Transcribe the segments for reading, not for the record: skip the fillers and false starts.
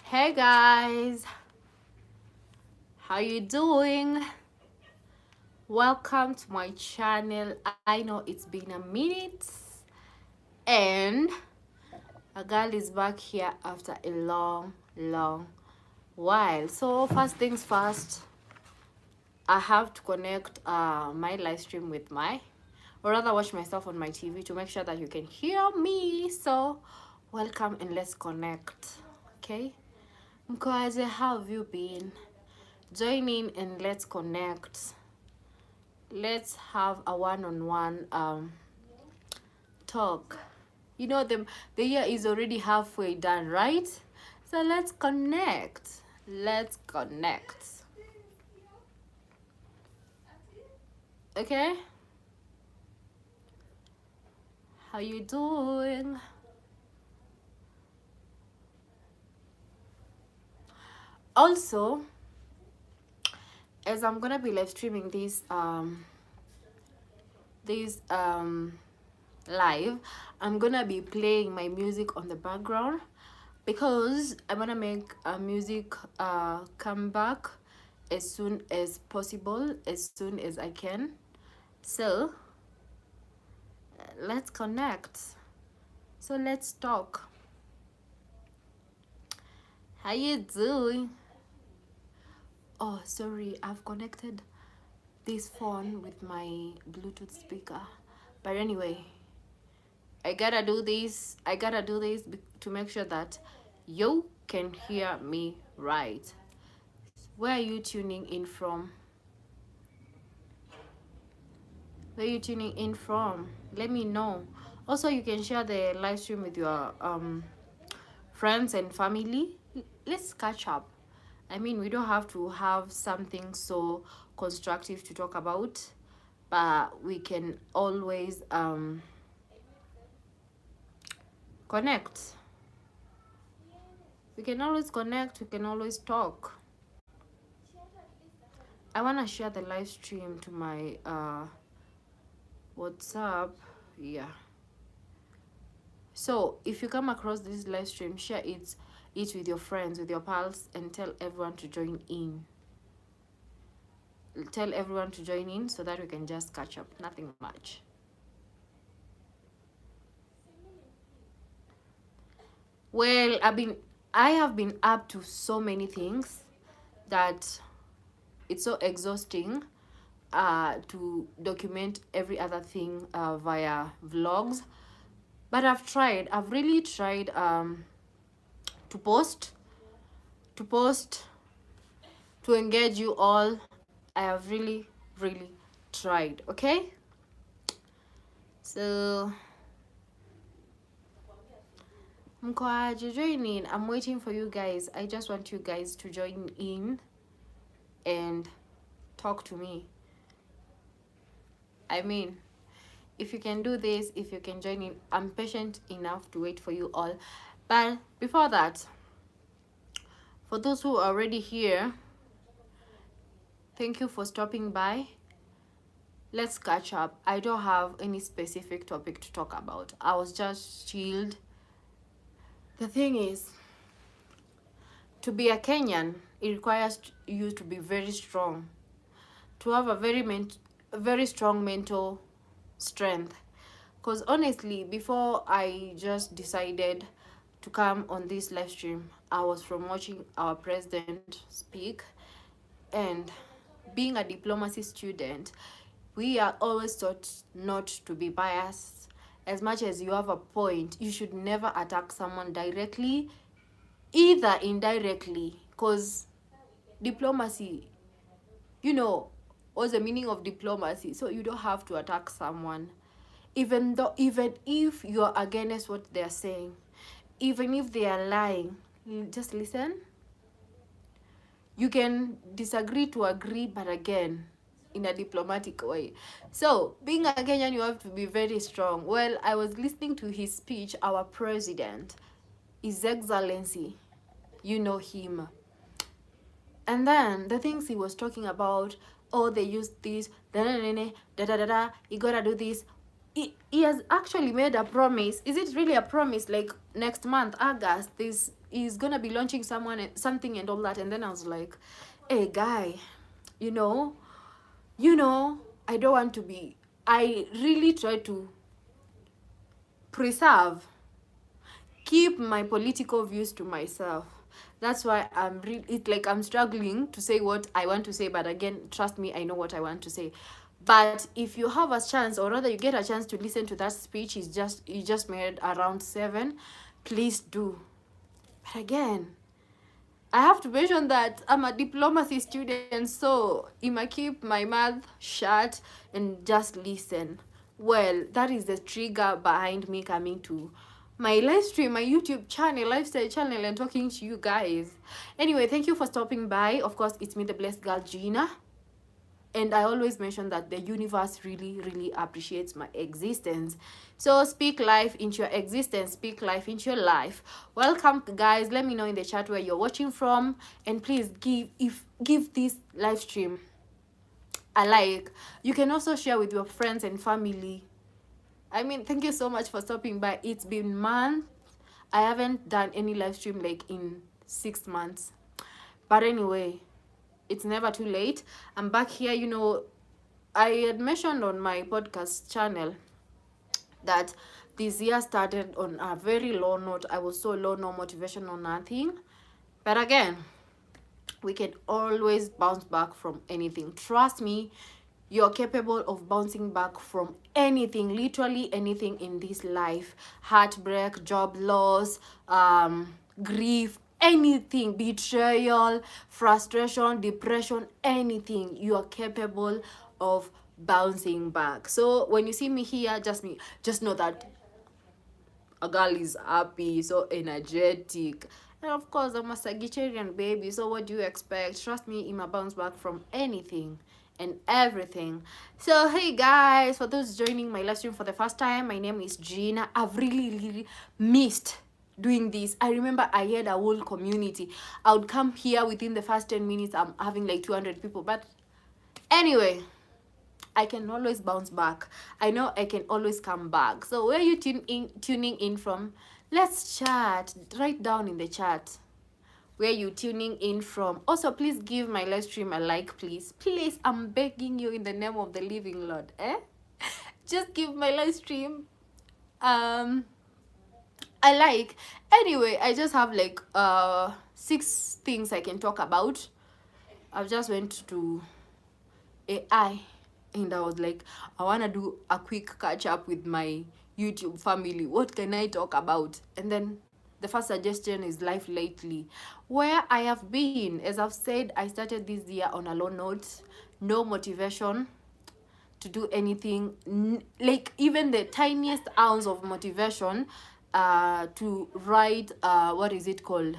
Hey guys, how you doing? Welcome to my channel. I know it's been a minute and a girl is back here after a long while. So first things first, I have to connect my live stream with my, or rather watch myself on my TV to make sure that you can hear me. So welcome and let's connect. Okay, Mkwaze, how have you been? Join in and let's connect. Let's have a one-on-one talk. You know, the year is already halfway done, right? So let's connect. Let's connect. Okay, how you doing? Also, as I'm gonna be live streaming this live, I'm gonna be playing my music on the background because I'm gonna make a music come back as soon as possible, as soon as I can. So let's connect. So let's talk. How you doing? Oh, sorry, I've connected this phone with my Bluetooth speaker. But anyway, I gotta do this to make sure that you can hear me right. Where are you tuning in from? Where are you tuning in from? Let me know. Also, you can share the live stream with your friends and family. Let's catch up. I mean, we don't have to have something so constructive to talk about, but we can always connect. We can always connect. We can always talk. I want to share the live stream to my WhatsApp. Yeah. So if you come across this live stream, share it with your friends, with your pals, and tell everyone to join in. Tell everyone to join in so that we can just catch up. Nothing much. Well, I have been up to so many things that it's so exhausting to document every other thing via vlogs. But I've really tried to post, to post, to engage you all. I have really tried, okay? So, mkwaje, join in. I'm waiting for you guys. I just want you guys to join in and talk to me. I mean, if you can do this, if you can join in, I'm patient enough to wait for you all. But before that, for those who are already here, thank you for stopping by. Let's catch up. I don't have any specific topic to talk about. I was just chilled. The thing is, to be a Kenyan, it requires you to be very strong, to have a very strong mental strength. Because honestly, before I just decided to come on this live stream, I was from watching our president speak, and being a diplomacy student, we are always taught not to be biased. As much as you have a point, you should never attack someone directly, either indirectly, because diplomacy, you know, what's the meaning of diplomacy? So you don't have to attack someone, even if you're against what they're saying, even if they are lying. Just listen. You can disagree to agree, but again, in a diplomatic way. So being a Kenyan, you have to be very strong. Well, I was listening to his speech. Our president, His Excellency, you know him. And then the things he was talking about, oh, they use this, da da da da da da da, you gotta do this. he has actually made a promise. Is it really a promise? Like next month, August, this is gonna be launching something and all that. And then I was like, hey guy, you know, I don't want to be. I really try to keep my political views to myself. That's why it's like I'm struggling to say what I want to say, but again, trust me, I know what I want to say. But if you have a chance, or rather you get a chance to listen to that speech, you just made around 7, please do. But again, I have to mention that I'm a diplomacy student, so I might keep my mouth shut and just listen. Well, that is the trigger behind me coming to my live stream, my YouTube channel, lifestyle channel, and talking to you guys. Anyway, thank you for stopping by. Of course, it's me, the blessed girl, Gina. And I always mention that the universe really, really appreciates my existence. So speak life into your existence. Speak life into your life. Welcome, guys. Let me know in the chat where you're watching from. And please give this live stream a like. You can also share with your friends and family. I mean, thank you so much for stopping by. It's been months. I haven't done any live stream like in 6 months. But anyway, it's never too late. I'm back here. I had mentioned on my podcast channel that this year started on a very low note. I was so low, no motivation, no nothing. But again, we can always bounce back from anything. Trust me, you're capable of bouncing back from anything, literally anything in this life. Heartbreak, job loss, grief, anything, betrayal, frustration, depression, anything. You are capable of bouncing back. So when you see me here, just know that a girl is happy, so energetic. And of course, I'm a Sagittarian baby, so what do you expect? Trust me, I'm a bounce back from anything and everything. So hey guys, for those joining my live stream for the first time, my name is Gina. I've really missed doing this. I remember I had a whole community. I would come here within the first 10 minutes, I'm having like 200 people. But anyway, I can always bounce back. I know I can always come back. So where are you tuning in from? Let's chat. Write down in the chat where you tuning in from. Also, please give my live stream a like, please. Please, I'm begging you in the name of the living Lord. Just give my live stream a like. Anyway, I just have like 6 things I can talk about. I just went to AI and I was like, I want to do a quick catch up with my YouTube family. What can I talk about? And then the first suggestion is life lately, where I have been. As I've said, I started this year on a low note, no motivation to do anything, like even the tiniest ounce of motivation to write what is it called,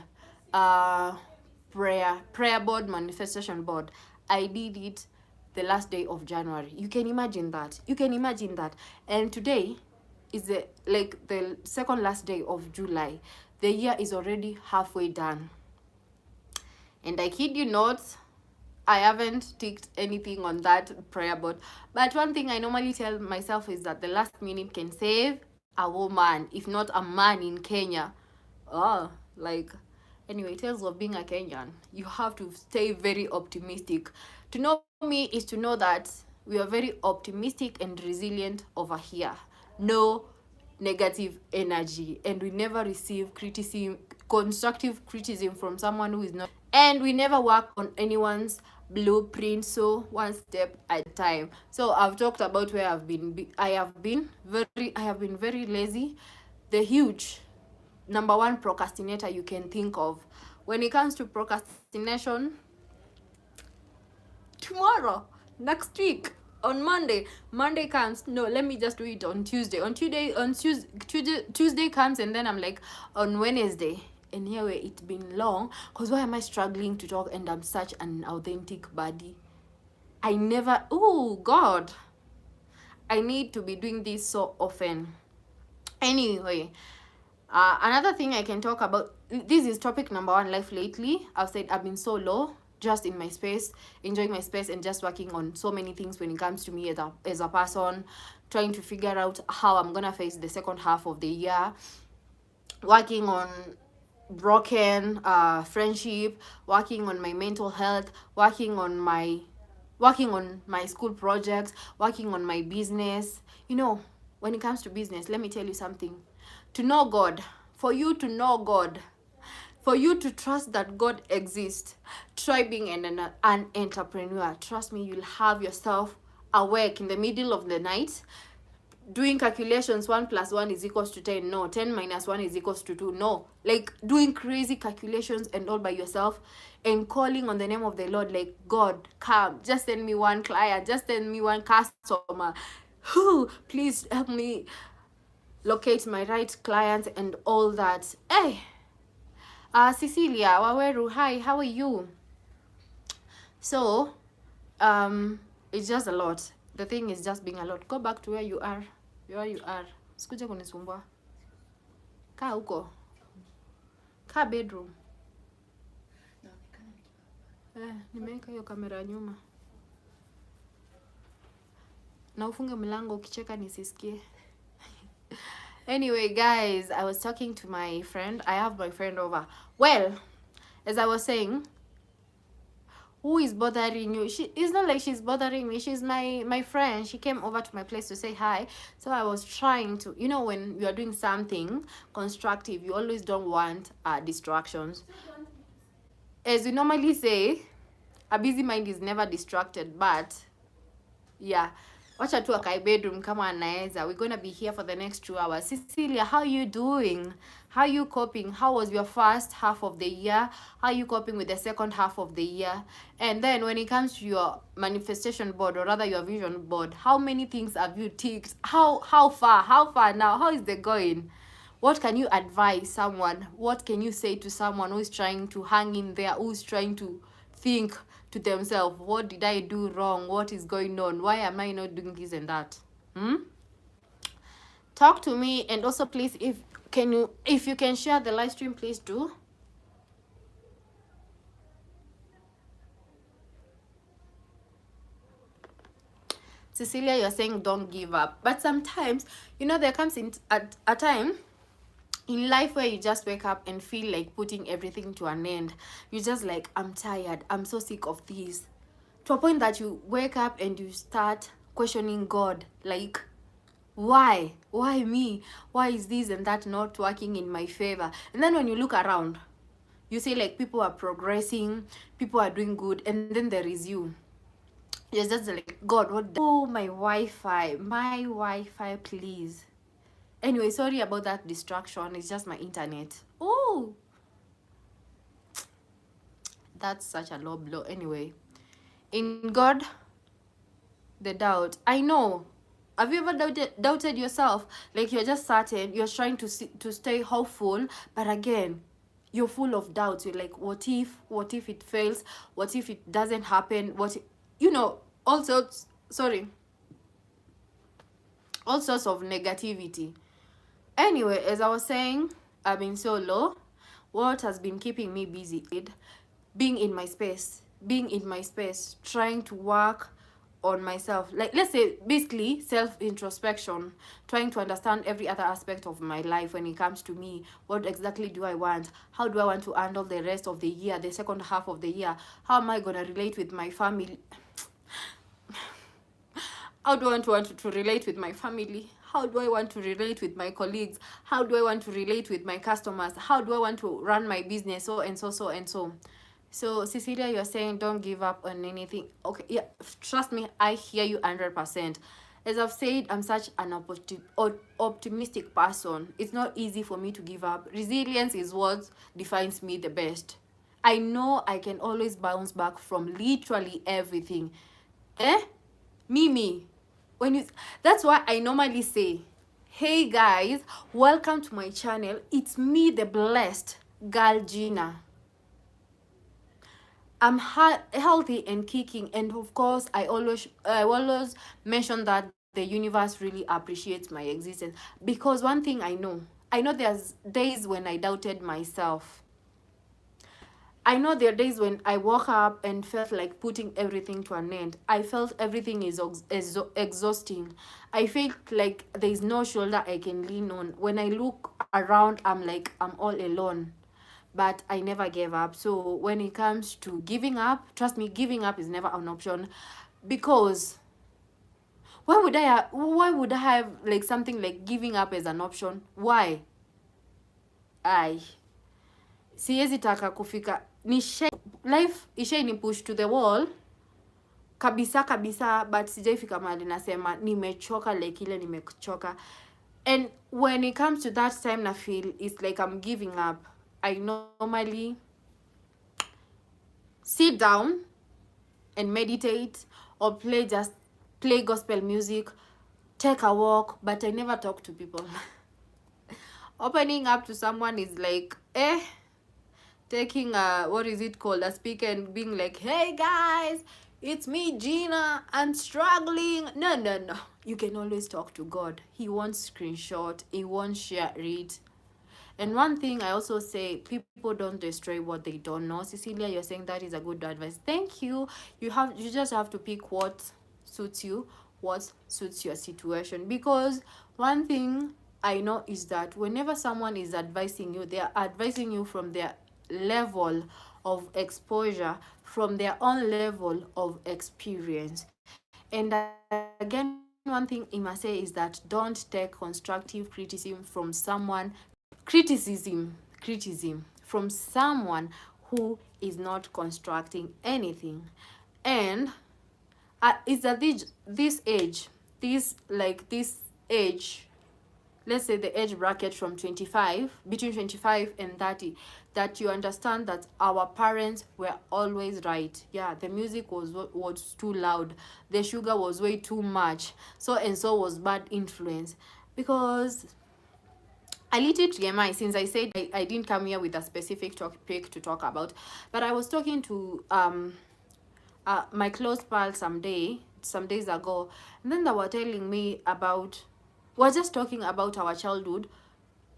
prayer board, manifestation board. I did it the last day of January. You can imagine that. And today is the second last day of July. The year is already halfway done. And I kid you not, I haven't ticked anything on that prayer board. But one thing I normally tell myself is that the last minute can save a woman, if not a man in Kenya. Anyway, tales of being a Kenyan. You have to stay very optimistic. To know me is to know that we are very optimistic and resilient over here. No negative energy, and we never receive constructive criticism from someone who is not, and we never work on anyone's blueprint, so one step at a time. So I've talked about where I have been very lazy, the huge number one procrastinator you can think of. When it comes to procrastination, tomorrow, next week, on Monday comes, no, let me just do it on Tuesday. Tuesday comes, and then I'm like, on Wednesday. And here it's been long, because why am I struggling to talk, and I'm such an authentic body? Oh God, I need to be doing this so often. Anyway, another thing I can talk about, this is topic number 1, life lately. I've said I've been so low, just in my space, enjoying my space, and just working on so many things when it comes to me as a person, trying to figure out how I'm gonna face the second half of the year, working on broken friendship, working on my mental health, working on my school projects, working on my business. You know, when it comes to business, let me tell you something. To know God, for you to know God, for you to trust that God exists, try being an entrepreneur. Trust me, you'll have yourself awake in the middle of the night doing calculations. 1 plus 1 is equals to 10. No. 10 minus 1 is equals to 2. No. Like doing crazy calculations and all by yourself, and calling on the name of the Lord, like, God, come, just send me one client, just send me one customer. Please help me locate my right client and all that. Hey, Cecilia Waweru, hi, how are you? So it's just a lot. The thing is just being a lot. Go back to where you are. Sikuja kunisumbua. Kaa huko. Kaa bedroom. Nimeweka hiyo kamera nyuma. Na ufunge mlango ukicheka nisisikie. Anyway, guys, I was talking to my friend. I have my friend over. Well, as I was saying, who is bothering you? It's not like she's bothering me. She's my friend. She came over to my place to say hi. So I was trying to, you know, when you are doing something constructive, you always don't want distractions. As we normally say, a busy mind is never distracted, but yeah, wacha tu akae bedroom kama anaweza. We're gonna be here for the next 2 hours. Cecilia, how you doing? How you coping? How was your first half of the year? How you coping with the second half of the year? And then when it comes to your manifestation board, or rather your vision board, how many things have you ticked? How far now? How is it going? What can you advise someone? What can you say to someone who's trying to hang in there, who's trying to think to themselves, what did I do wrong? What is going on? Why am I not doing this and that? Talk to me. And also, please, if you can share the live stream, please do. Cecilia, you're saying don't give up, but sometimes, you know, there comes in a time in life where you just wake up and feel like putting everything to an end. You just like, I'm tired, I'm so sick of this, to a point that you wake up and you start questioning God, like, why me? Why is this and that not working in my favor? And then when you look around, you see like people are progressing, people are doing good, and then there is you. You're just like, God, what my Wi-Fi, please. Anyway, sorry about that distraction. It's just my internet. Oh, that's such a low blow. Anyway, in God, the doubt. I know. Have you ever doubted yourself? Like you're just certain, you're trying to stay hopeful, but again, you're full of doubts. You're like, what if it fails? What if it doesn't happen? You know, all sorts of negativity. Anyway, as I was saying, I've been so low. What has been keeping me busy? Being in my space, trying to work on myself. Like, let's say, basically, self-introspection, trying to understand every other aspect of my life when it comes to me. What exactly do I want? How do I want to handle the rest of the year, the second half of the year? How am I going to relate with my family? How do I want to relate with my family? How do I want to relate with my colleagues? How do I want to relate with my customers? How do I want to run my business? So and so. So, Cecilia, you're saying don't give up on anything. Okay, yeah, trust me, I hear you 100%. As I've said, I'm such an optimistic person. It's not easy for me to give up. Resilience is what defines me the best. I know I can always bounce back from literally everything. Mimi, that's why I normally say, hey guys, welcome to my channel. It's me, the blessed girl Gina. I'm healthy and kicking, and of course I always mention that the universe really appreciates my existence, because one thing I know there's days when I doubted myself. I know there are days when I woke up and felt like putting everything to an end. I felt everything is exhausting. I felt like there is no shoulder I can lean on. When I look around, I'm like I'm all alone. But I never gave up. So when it comes to giving up, trust me, giving up is never an option, because why would I have like something like giving up as an option? Why? I siwezi taka kufika life ishaini push to the wall kabisa kabisa, but sijaifika mahali nasema nimechoka, like ile nimechoka. And when it comes to that time na feel it's like I'm giving up, I normally sit down and meditate, or play gospel music, take a walk, but I never talk to people. Opening up to someone is like taking a, what is it called, a speaker, and being like, hey guys, it's me Gina, I'm struggling. No, you can always talk to God. He won't screenshot, he won't share it. And one thing I also say, people don't destroy what they don't know. Cecilia, you're saying that is a good advice. Thank you. You just have to pick what suits you, what suits your situation. Because one thing I know is that whenever someone is advising you, they are advising you from their level of exposure, from their own level of experience. And again, one thing I must say is that don't take constructive criticism from someone from someone who is not constructing anything. And it's at this age, let's say the age bracket from 25, between 25 and 30, that you understand that our parents were always right. Yeah, the music was too loud, the sugar was way too much, so and so was bad influence. Because a little TMI, since I said I didn't come here with a specific topic to talk about, but I was talking to my close pal some days ago, and then they were telling me about, we're just talking about our childhood.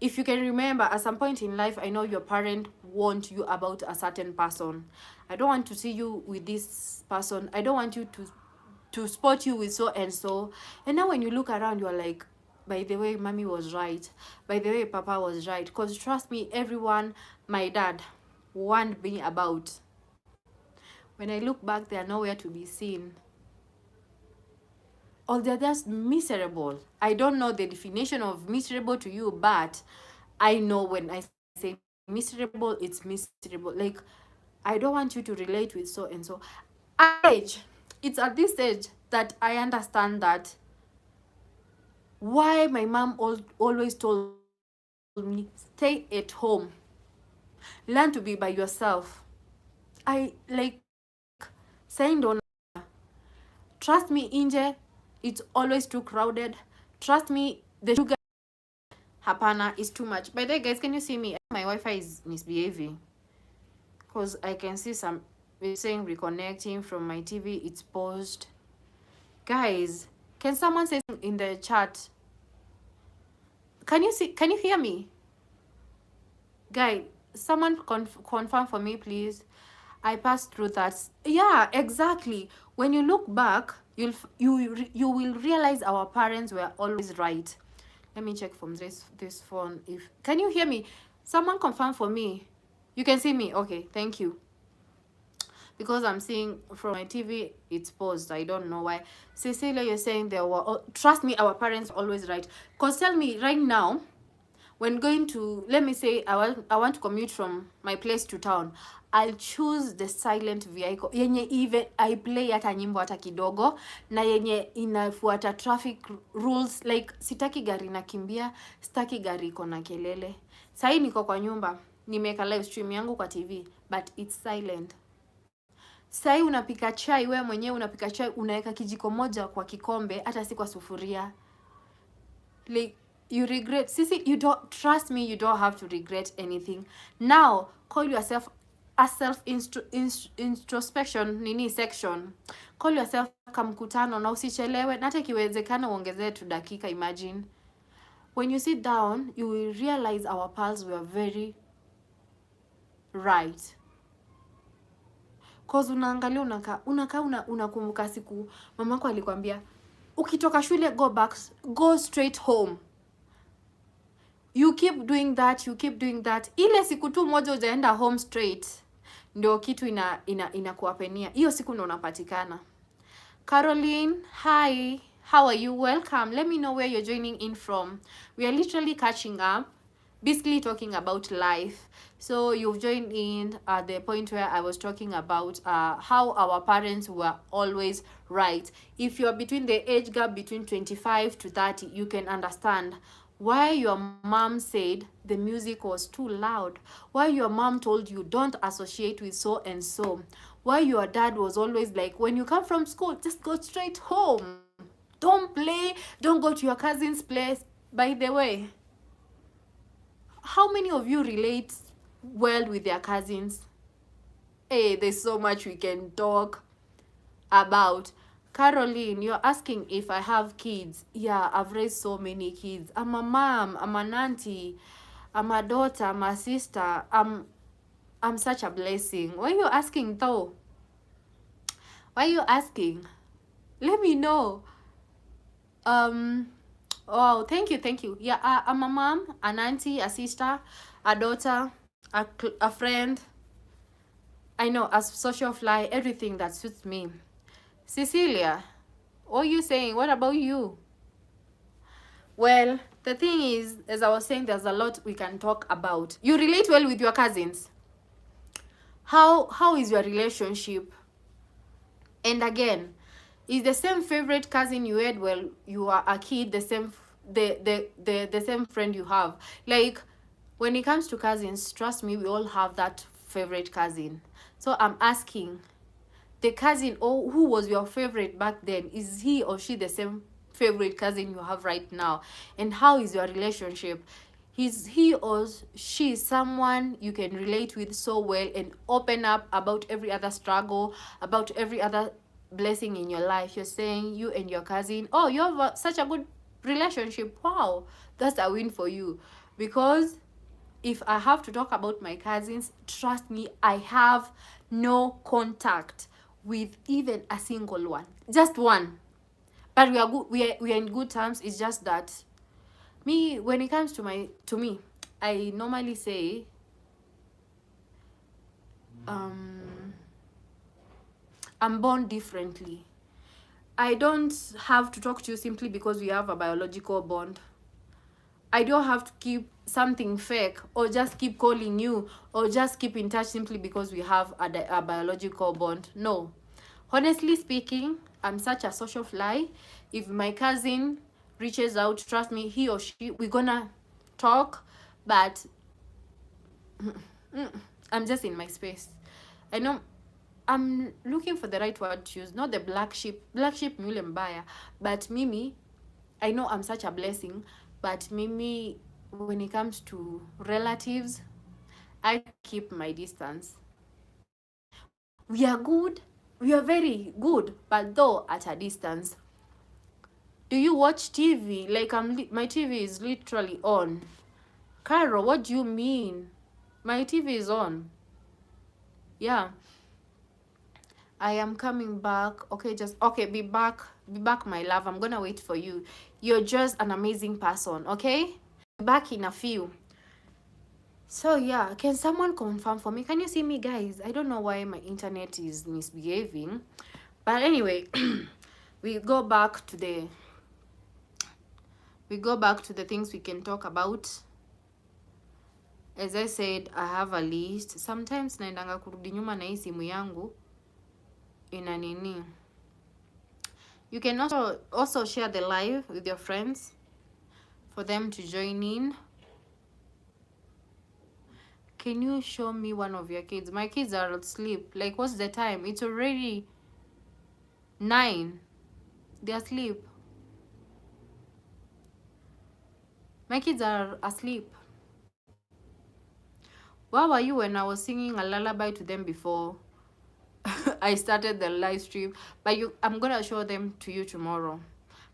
If you can remember, at some point in life, I know your parent warned you about a certain person. I don't want to see you with this person. I don't want you to spot you with so and so. And now when you look around, you're like, by the way, mommy was right. By the way, papa was right. Because trust me, everyone my dad warned me about, when I look back, they are nowhere to be seen. Or they're just miserable. I don't know the definition of miserable to you, but I know when I say miserable, it's miserable. Like, I don't want you to relate with so and so. It's at this age that I understand that why my mom always told me, stay at home, learn to be by yourself. I like saying, don't trust me, Inje, it's always too crowded. Trust me, the sugar hapana is too much. By the way, guys, can you see me? My Wi-Fi is misbehaving, because I can see some saying reconnecting from my TV, it's paused. Guys, can someone say in the chat? Can you hear me? Guy, someone confirm for me, please. I passed through that. Yeah, exactly. When you look back, you will realize our parents were always right. Let me check from this phone. If can you hear me? Someone confirm for me. You can see me. Okay, thank you. Because I'm seeing from my TV, it's paused. I don't know why. Cecilia, you're saying there were. Trust me, our parents always right. Cause tell me right now, when going to, let me say I want to commute from my place to town, I'll choose the silent vehicle yenye even I play hata nyimbo hata kidogo, na yenye inafuata traffic rules. Like sitaki gari nakimbia, sitaki gari iko na kelele. Sasa niko kwa nyumba, nimeka live stream yangu kwa TV, but it's silent. Sasa unapika chai, wewe mwenyewe unapika chai, unaweka kijiko moja kwa kikombe, hata si kwa sufuria. Like you regret, sisi, you don't, trust me, you don't have to regret anything. Now call yourself a self introspection section. Call yourself kamkutano na usichelewe, na hata ikiwezekana uongezee tu dakika. Imagine when you sit down, you will realize our pals were very right. cause unaangalia unakumbuka siku mamako alikwambia ukitoka shule go straight home. You keep doing that. Ile siku tu moja ujaenda home straight, ndio kitu inakuwapenia. Hiyo siku ndio unapatikana. Caroline, hi. How are you? Welcome. Let me know where you're joining in from. We are literally catching up, basically talking about life. So you've joined in at the point where I was talking about how our parents were always right. If you're between the age gap between 25 to 30, you can understand why your mom said the music was too loud, why your mom told you don't associate with so and so, why your dad was always like, when you come from school, just go straight home, don't play, don't go to your cousin's place. By the way, how many of you relate well with their cousins? Hey, there's so much we can talk about. Caroline, you're asking if I have kids. Yeah, I've raised so many kids. I'm a mom, I'm an auntie, I'm a daughter, I'm a sister. I'm such a blessing. Why are you asking though? Why are you asking? Let me know. Oh, thank you. Yeah, I'm a mom, an auntie, a sister, a daughter, a friend. I know, a social fly, everything that suits me. Cecilia, what are you saying? What about you? Well, the thing is, as I was saying, there's a lot we can talk about. You relate well with your cousins. How is your relationship? And again, is the same favorite cousin you had while you are a kid the same the same friend you have? Like, when it comes to cousins, trust me, we all have that favorite cousin. So I'm asking, the cousin who was your favorite back then, is he or she the same favorite cousin you have right now? And how is your relationship? Is he or she someone you can relate with so well and open up about every other struggle, about every other blessing in your life? You're saying you and your cousin, oh, you have such a good relationship. Wow, that's a win for you. Because if I have to talk about my cousins, trust me, I have no contact with even a single one, just one, but we are good, we are in good terms. It's just that me, when it comes to me, I normally say I'm born differently. I don't have to talk to you simply because we have a biological bond. I don't have to keep something fake or just keep calling you or just keep in touch simply because we have a biological bond. No. Honestly speaking, I'm such a social fly. If my cousin reaches out, trust me, he or she, we're gonna talk, but I'm just in my space. I know I'm looking for the right word to use, not the black sheep. Black sheep ni yule mbaya, but mimi, I know I'm such a blessing, but mimi, when it comes to relatives, I keep my distance. We are good, we are very good, but though at a distance. Do you watch TV? Like, my TV is literally on. Caro, what do you mean? My TV is on. Yeah. I am coming back. Okay, be back, my love. I'm gonna wait for you. You're just an amazing person, okay? Back in a few. So yeah, can someone confirm for me? Can you see me, guys? I don't know why my internet is misbehaving, but anyway, we go back to the things we can talk about. As I said, I have a list. Sometimes naendanga kurudi nyuma na hii simu yangu ina nini. You can also share the live with your friends for them to join in. Can you show me one of your kids? My kids are asleep. Like, what's the time? It's already 9. They're asleep. My kids are asleep. Where were you when I was singing a lullaby to them before I started the live stream? But I'm gonna show them to you tomorrow.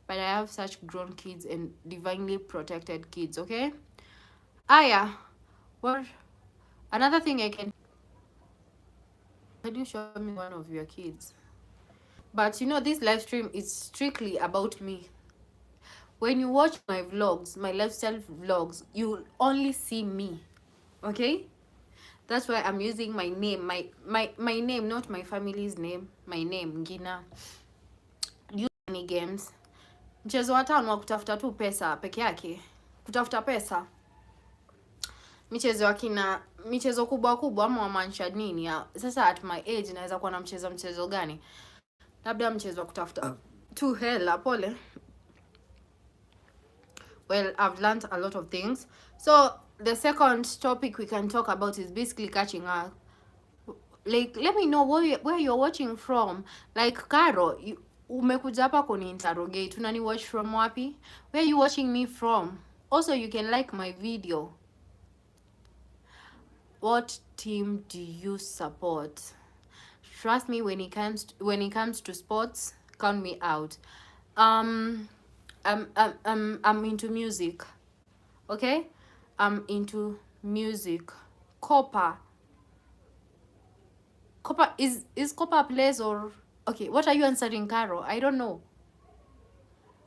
But I have such grown kids and divinely protected kids, okay? Yeah. What? Another thing I can... Can you show me one of your kids? But you know, this live stream is strictly about me. When you watch my vlogs, my lifestyle vlogs, you'll only see me. Okay? That's why I'm using my name, my name, not my family's name. My name, Ngina. Use any games. Mchezo wa tano wa kutafuta tu pesa peke yake. Kutafuta pesa. Michezo kubwa kubwa ama wamaanisha nini ya. Sasa at my age naweza kuwa na mchezo gani? Labda mchezo wa kutafuta tu hela, pole. Well, I've learned a lot of things. So the second topic we can talk about is basically catching up. Like, let me know where you're watching from. Like, Caro, umekuja hapa kuni interrogate. Unani watch from wapi? Where are you watching me from? Also, you can like my video. What team do you support? Trust me, when it comes to sports, count me out. I'm into music. Okay? I'm into music. Copa is Copa a place or okay, what are you answering, Caro? I don't know.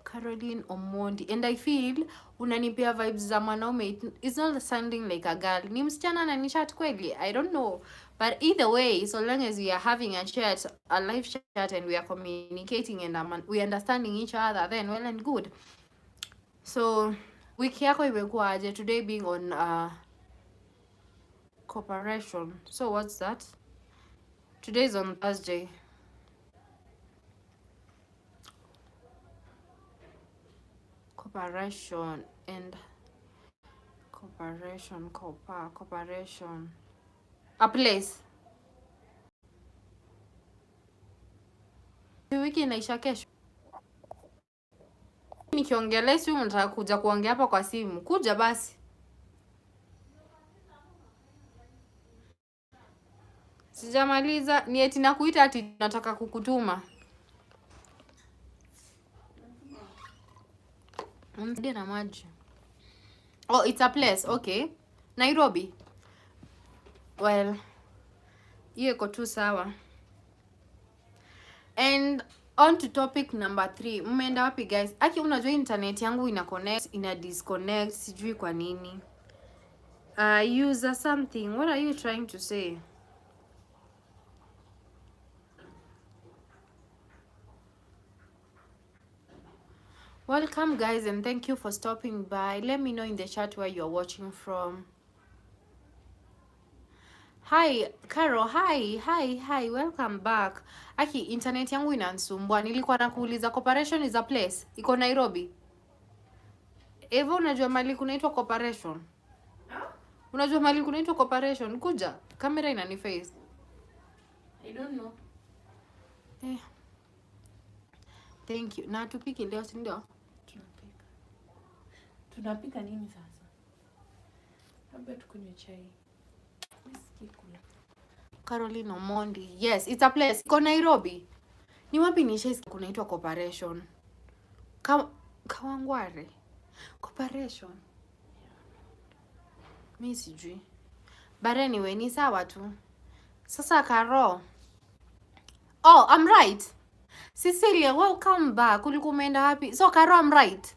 Caroline Omondi. And I feel unanipea vibes za mwanaume. It's not sounding like a girl. Ni msichana na nishat kweli. I don't know. But either way, so long as we are having a chat, a live chat, and we are communicating and we understanding each other, then well and good. So wiki yako imekuwa aje? Today being on cooperation. So what's that? Today is on Thursday. Cooperation and cooperation, cooperation. A place. Wiki inaisha kesho. Nikiongelea simu nataka kuja kuongea hapa kwa simu. Kuja basi. Sijamaliza, ni eti nakuita ati nataka kukutuma. Msaidia na maji. Oh, it's a place. Okay. Nairobi. Well, hiyo iko tu sawa. And on to topic number 3. Mmeenda wapi guys? Aki unajua internet yangu ina connect, ina disconnect, sijui kwa nini. User something. What are you trying to say? Welcome guys and thank you for stopping by. Let me know in the chat where you're watching from. Hi, Caro. Hi. Welcome back. Aki, internet yangu inanisumbua. Nilikuwa nakuuliza Cooperation is a place. Iko Nairobi. Evo, unajua mali kunaitwa Cooperation? Unajua mali kunaitwa Cooperation? Kuja. Kamera inaniface. I don't know. Thank you. Na tupiki leo, si ndio? Tunapika nini sasa? Labda tukunywe chai. Caroline Omondi. Yes, it's a place. Iko Nairobi. Ni wapi nishaisikia kunaitwa Cooperation? Kawangware. Cooperation. Mimi sijui. But anyway, ni sawa tu. Sasa Caro. Oh, I'm right. Cecilia, welcome back. Ulikuwa umeenda wapi? So Caro, I'm right.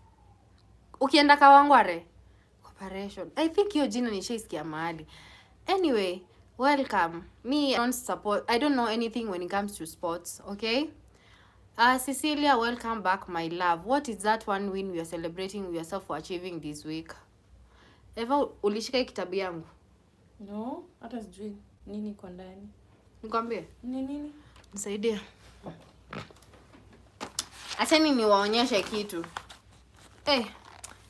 Ukienda Kawangware. Cooperation. I think hiyo jina nishaisikia mahali. Anyway, welcome. Me, I don't know anything when it comes to sports, okay? Cecilia, welcome back, my love. What is that one win we are celebrating yourself for achieving this week? Eva, ulishika kitabu yangu? No, hata sijui nini kwa ndani. Nikwambie? Nini? Nisaidie. Acheni niwaonyeshe kitu.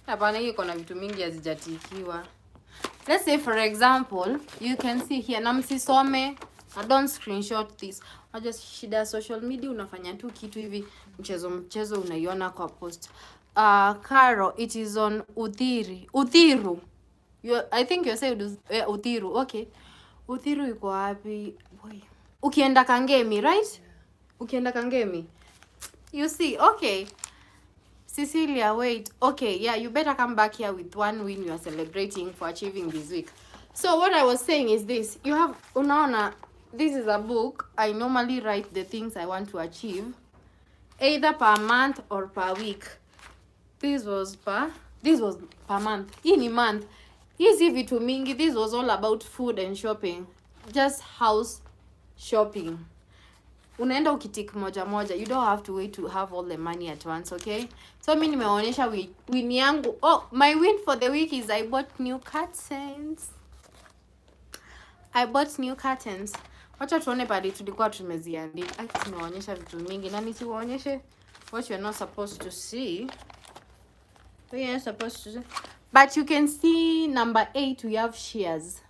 Hapana, hiyo iko na vitu mingi hazijatikiwa. Let's say for example, you can see here, na msisome, I don't screenshot this. Just shida social media, unafanya tu kitu hivi, mchezo unaiona kwa post. Caro, it is on Uthiru. I think you said Uthiru. Okay. Uthiru iko wapi? Ukienda Kangemi, right? Ukienda Kangemi. You see, okay. Cecilia, wait. Okay, yeah, you better come back here with one win you are celebrating for achieving this week. So what I was saying is this. You have, unaona, this is a book. I normally write the things I want to achieve, either per month or per week. This was per month. Hii month. Hizi vitu mingi. This was all about food and shopping. Just house shopping. Unaenda ukitik moja moja. You don't have to wait to have all the money at once, okay? So mimi nimeonyesha win yangu. Oh, my win for the week is I bought new curtains. Wacha tuone pale tulikuwa tumeziandika. Aki tumeonyesha vitu mingi na nisiwaonyeshe what you're not supposed to see. So you're supposed to see. But you can see number 8 we have shears.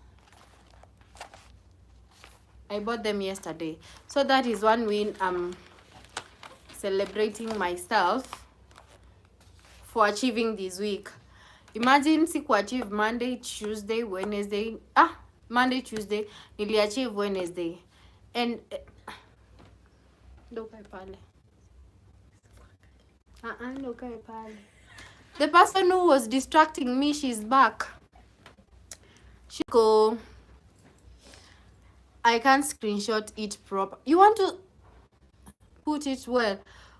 I bought them yesterday. So that is one win. I'm celebrating myself for achieving this week. Imagine siku achieve Monday, Tuesday, Wednesday. Monday, Tuesday. Nili achieve Wednesday. And the person who was distracting me, she's back. Shiko. I can't screenshot it proper. You want to put it well.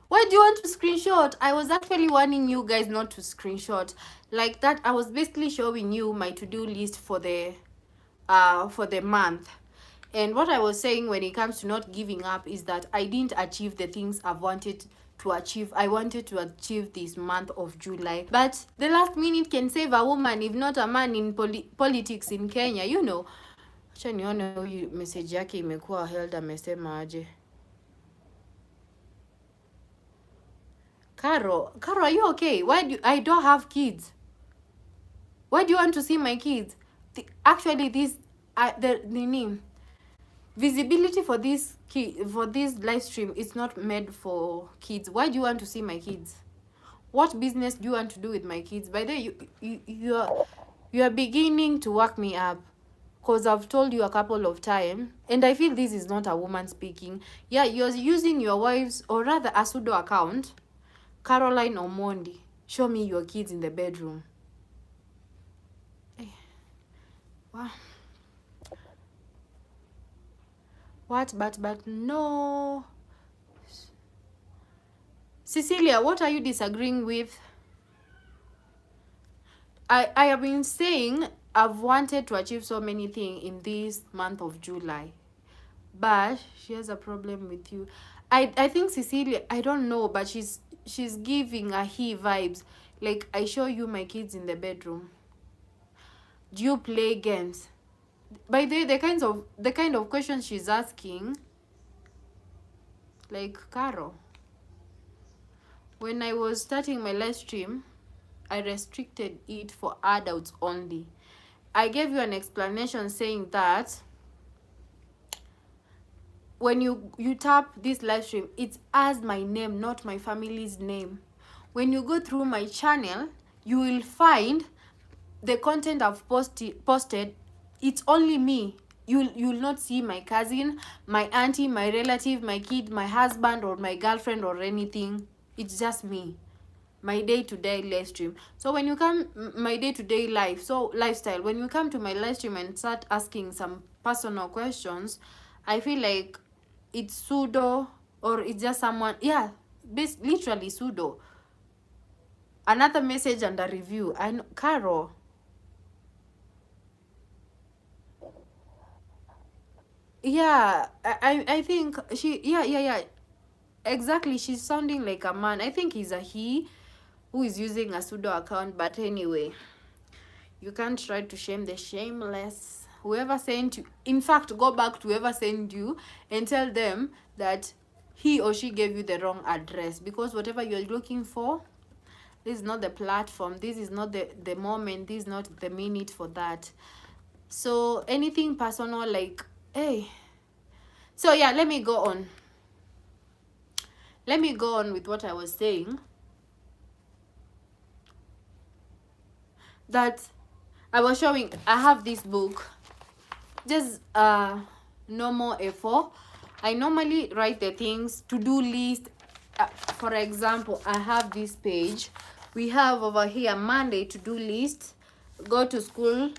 Why do you want to screenshot? I was actually warning you guys not to screenshot. Like that, I was basically showing you my to-do list for the month. And what I was saying when it comes to not giving up is that I didn't achieve the things I've wanted to achieve. I wanted to achieve this month of July. But the last minute can save a woman, if not a man in politics in Kenya, you know. Acha nione huyu message yake imekuwa held, amesema aje. Caro, are you okay? Why do I don't have kids? Why do you want to see my kids? Actually, this the name visibility for this live stream is not made for kids. Why do you want to see my kids? What business do you want to do with my kids? By the way, you are beginning to work me up. Because I've told you a couple of times, and I feel this is not a woman speaking. Yeah, you're using your wife's, or rather a pseudo account, Caroline Omondi. Show me your kids in the bedroom. Wow. What? But no. Cecilia, what are you disagreeing with? I have been saying I've wanted to achieve so many things in this month of July, but she has a problem with you. I think Cecilia, I don't know, but she's giving a he vibes. Like, I show you my kids in the bedroom. Do you play games? By the way, the kind of questions she's asking, like, Caro, when I was starting my live stream, I restricted it for adults only. I gave you an explanation saying that when you tap this live stream, it's as my name, not my family's name. When you go through my channel, you will find the content I've posted. It's only me. You'll not see my cousin, my auntie, my relative, my kid, my husband, or my girlfriend, or anything. It's just me. My day-to-day live stream. So when you come, my day-to-day lifestyle, when you come to my live stream and start asking some personal questions, I feel like it's pseudo, or it's just someone, yeah, literally pseudo. Another message and a review. I know, Caro. Yeah, I think she, yeah. Exactly, she's sounding like a man. I think he's a he who is using a pseudo account, but anyway, you can't try to shame the shameless. Whoever sent you, in fact, go back to whoever sent you and tell them that he or she gave you the wrong address, because whatever you're looking for, this is not the platform, this is not the moment, this is not the minute for that. So anything personal, like, hey. So yeah, let me go on with what I was saying. That I was showing, I have this book, just normal A4. I normally write the things, to-do list. For example, I have this page. We have over here Monday to-do list, go to school,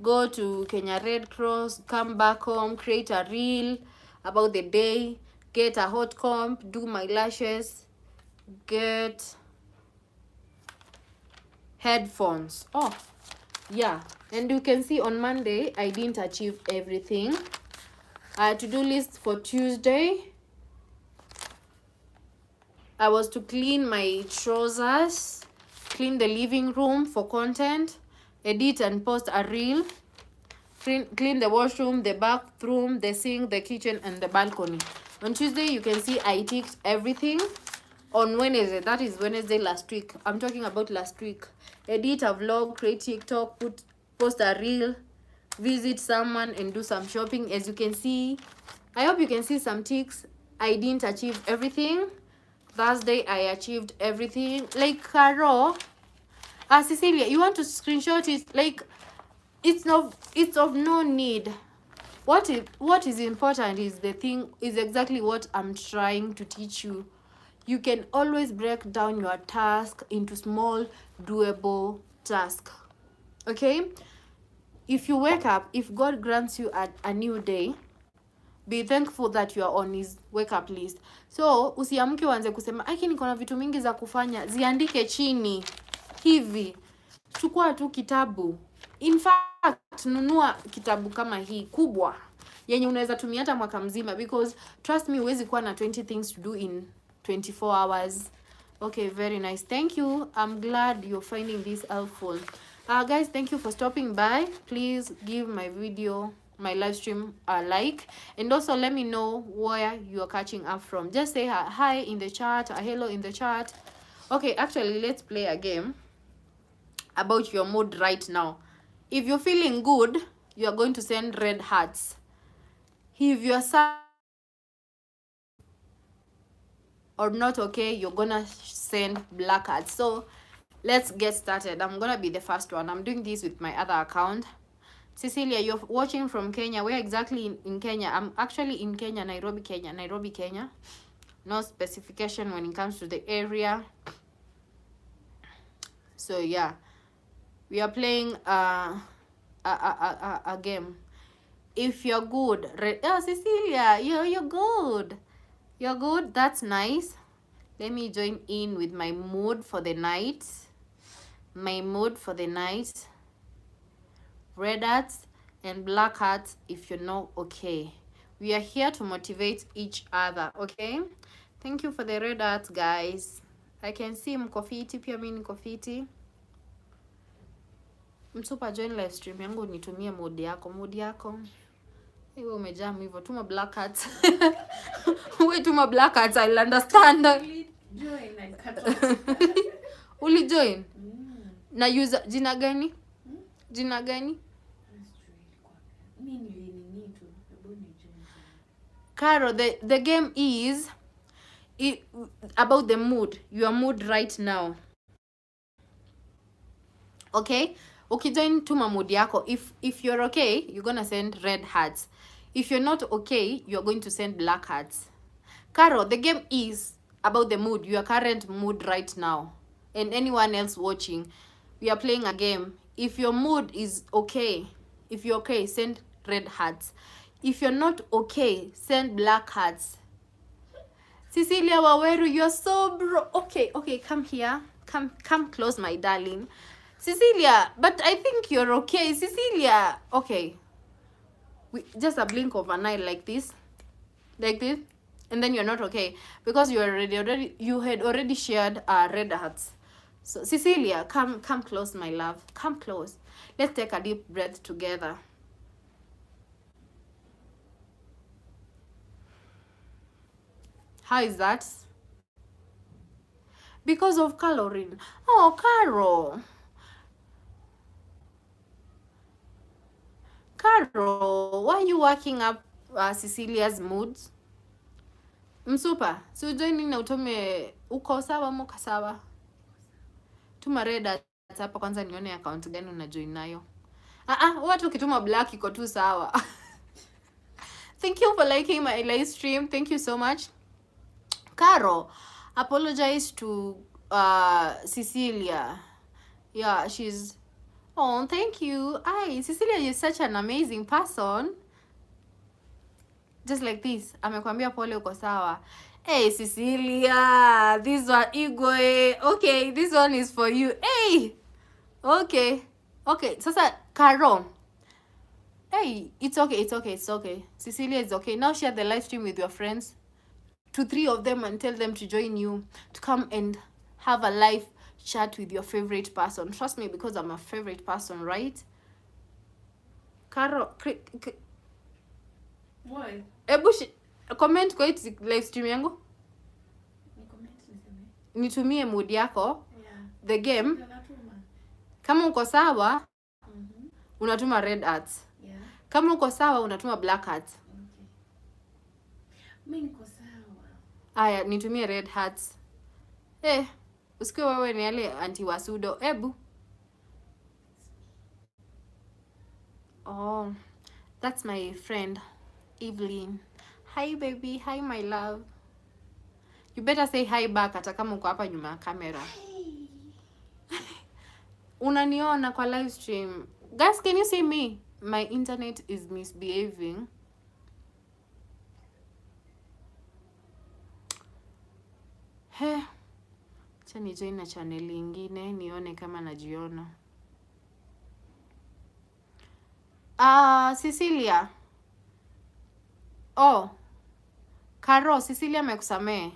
go to Kenya Red Cross, come back home, create a reel about the day, get a hot comb, do my lashes, get headphones. Oh yeah, and you can see on Monday I didn't achieve everything. To-do list for Tuesday, I was to clean my trousers, clean the living room for content, edit and post a reel, clean the washroom, the bathroom, the sink, the kitchen, and the balcony. On Tuesday, you can see I ticked everything. On Wednesday, that is Wednesday last week, I'm talking about last week, edit a vlog, create TikTok, post a reel, visit someone, and do some shopping. As you can see, I hope you can see some ticks. I didn't achieve everything. Thursday, I achieved everything. Like, Caro, Cecilia, you want to screenshot it? Like, it's of no need. What is important is the thing, is exactly what I'm trying to teach you. You can always break down your task into small, doable tasks. Okay? If you wake up, if God grants you a new day, be thankful that you are on his wake up list. So usiamke uanze kusema aki niko na vitu mingi za kufanya, ziandike chini hivi. Chukua tu kitabu. In fact, nunua kitabu kama hii kubwa yenye unaweza tumia hata mwaka mzima, because trust me, huwezi kuwa na 20 things to do in 24 hours. Okay, very nice. Thank you. I'm glad you're finding this helpful. Guys, thank you for stopping by. Please give my video, my live stream, a like, and also let me know where you're catching up from. Just say hi in the chat, a hello in the chat. Okay, actually, let's play a game about your mood right now. If you're feeling good, you're going to send red hearts. If you're sad or not okay, you're gonna send black hearts. So let's get started. I'm gonna be the first one. I'm doing this with my other account. Cecilia, you're watching from Kenya. Where exactly in Kenya? I'm actually in Kenya, Nairobi, Kenya. No specification when it comes to the area. So yeah, we are playing a game. If you're good, Cecilia, you're good. You're good. That's nice. Let me join in with my mood for the night. My mood for the night. Red hearts and black hearts if you're not okay. We are here to motivate each other, okay? Thank you for the red hearts, guys. I can see mko fiti, pia mimi niko fiti. Mtupa join live stream yangu, nitumie mood yako. Wewe umejam hivyo, tuma black hearts. Wewe tuma black hearts, I'll understand. Join and cut off. Uli join? Na user jina gani? Jina gani? Caro, the game is about the mood, your mood right now. Okay? Ukijoin tuma mood yako. If you're okay, you're gonna send red hearts. If you're not okay, you're going to send black hearts. Caro, the game is about the mood, your current mood right now. And anyone else watching, we are playing a game. If your mood is okay, if you're okay, send red hearts. If you're not okay, send black hearts. Cecilia Waweru, you're so okay, come here. Come close, my darling. Cecilia, but I think you're okay. Cecilia, okay. Just a blink of an eye like this. And then you're not okay. Because you had already shared red hearts. So Cecilia, come close, my love. Come close. Let's take a deep breath together. How is that? Because of coloring. Oh, Caro, why are you working up Cecilia's moods? Msupa, so joining na utome uko sawa moka sawa. Tuma red hearts hapa kwanza nione account gani una join nayo. Watu kituma black iko tu sawa. Thank you for liking my live stream. Thank you so much. Caro, apologize to Cecilia. Yeah, she's Oh, thank you. Ay, Cecilia, you're such an amazing person. Just like this. Amekwambia pole uko sawa. Hey, Cecilia, this one, Igwe. Okay, this one is for you. Hey, okay. Okay, sasa, Karo. Hey, it's okay, it's okay, it's okay. Cecilia, it's okay. Now share the live stream with your friends. 2-3 of them and tell them to join you. To come and have a live chat with your favorite person. Trust me, because I'm a favorite person, right? Karo, What? ebu comment kwa hii live stream yangu. Ni comment niseme. Nitumie mood yako. Yeah. The game. Natuma. Kama uko sawa, Mhm. unatuma red hearts. Yeah. Kama uko sawa, unatuma black hearts. Okay. Mimi niko sawa. Aya, nitumie red hearts. Usikiwe wewe ni yale anti wasudo. Ebu. Oh, that's my friend, Evelyn. Hi, baby. Hi, my love. You better say hi back hata kama uko hapa nyuma ya kamera. Hey. Unaniona kwa live stream. Guys, can you see me? My internet is misbehaving. Acha ni join na channel ingine nione kama najiona. Cecilia. Oh. Karo, Cecilia amekusamee.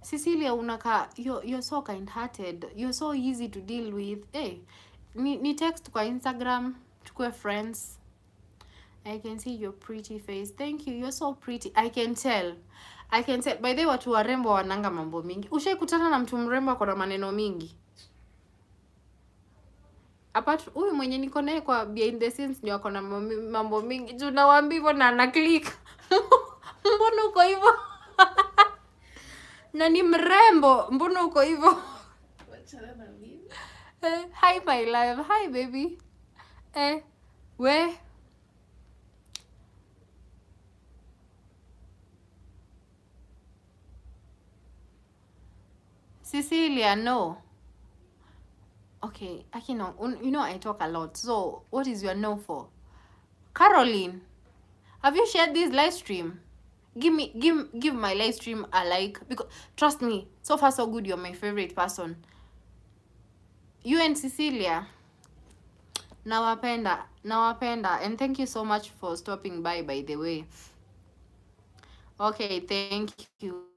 Cecilia, unaka you're so kind-hearted. You're so easy to deal with. Hey, ni text kwa Instagram, tukue friends. I can see your pretty face. Thank you. You're so pretty. I can tell. By the way, watu warembo wananga mambo mingi. Ushaikutana na mtu mrembo akona maneno mingi? Apart huyu mwenye niko naye kwa behind the scenes ndio akona mambo mingi. Tunawaambia hivyo na ana click. Mbona uko hivyo? Na ni mrembo. Mbona uko hivyo? Wachana na mimi. Hi my love. Hi baby. We Cecilia, no. Okay, Akino, you know I talk a lot. So, what is your no for? Caroline, have you shared this live stream? Give my live stream a like, because trust me, so far so good. You're my favorite person. You and Cecilia, nawapenda, and thank you so much for stopping by the way. Okay, thank you.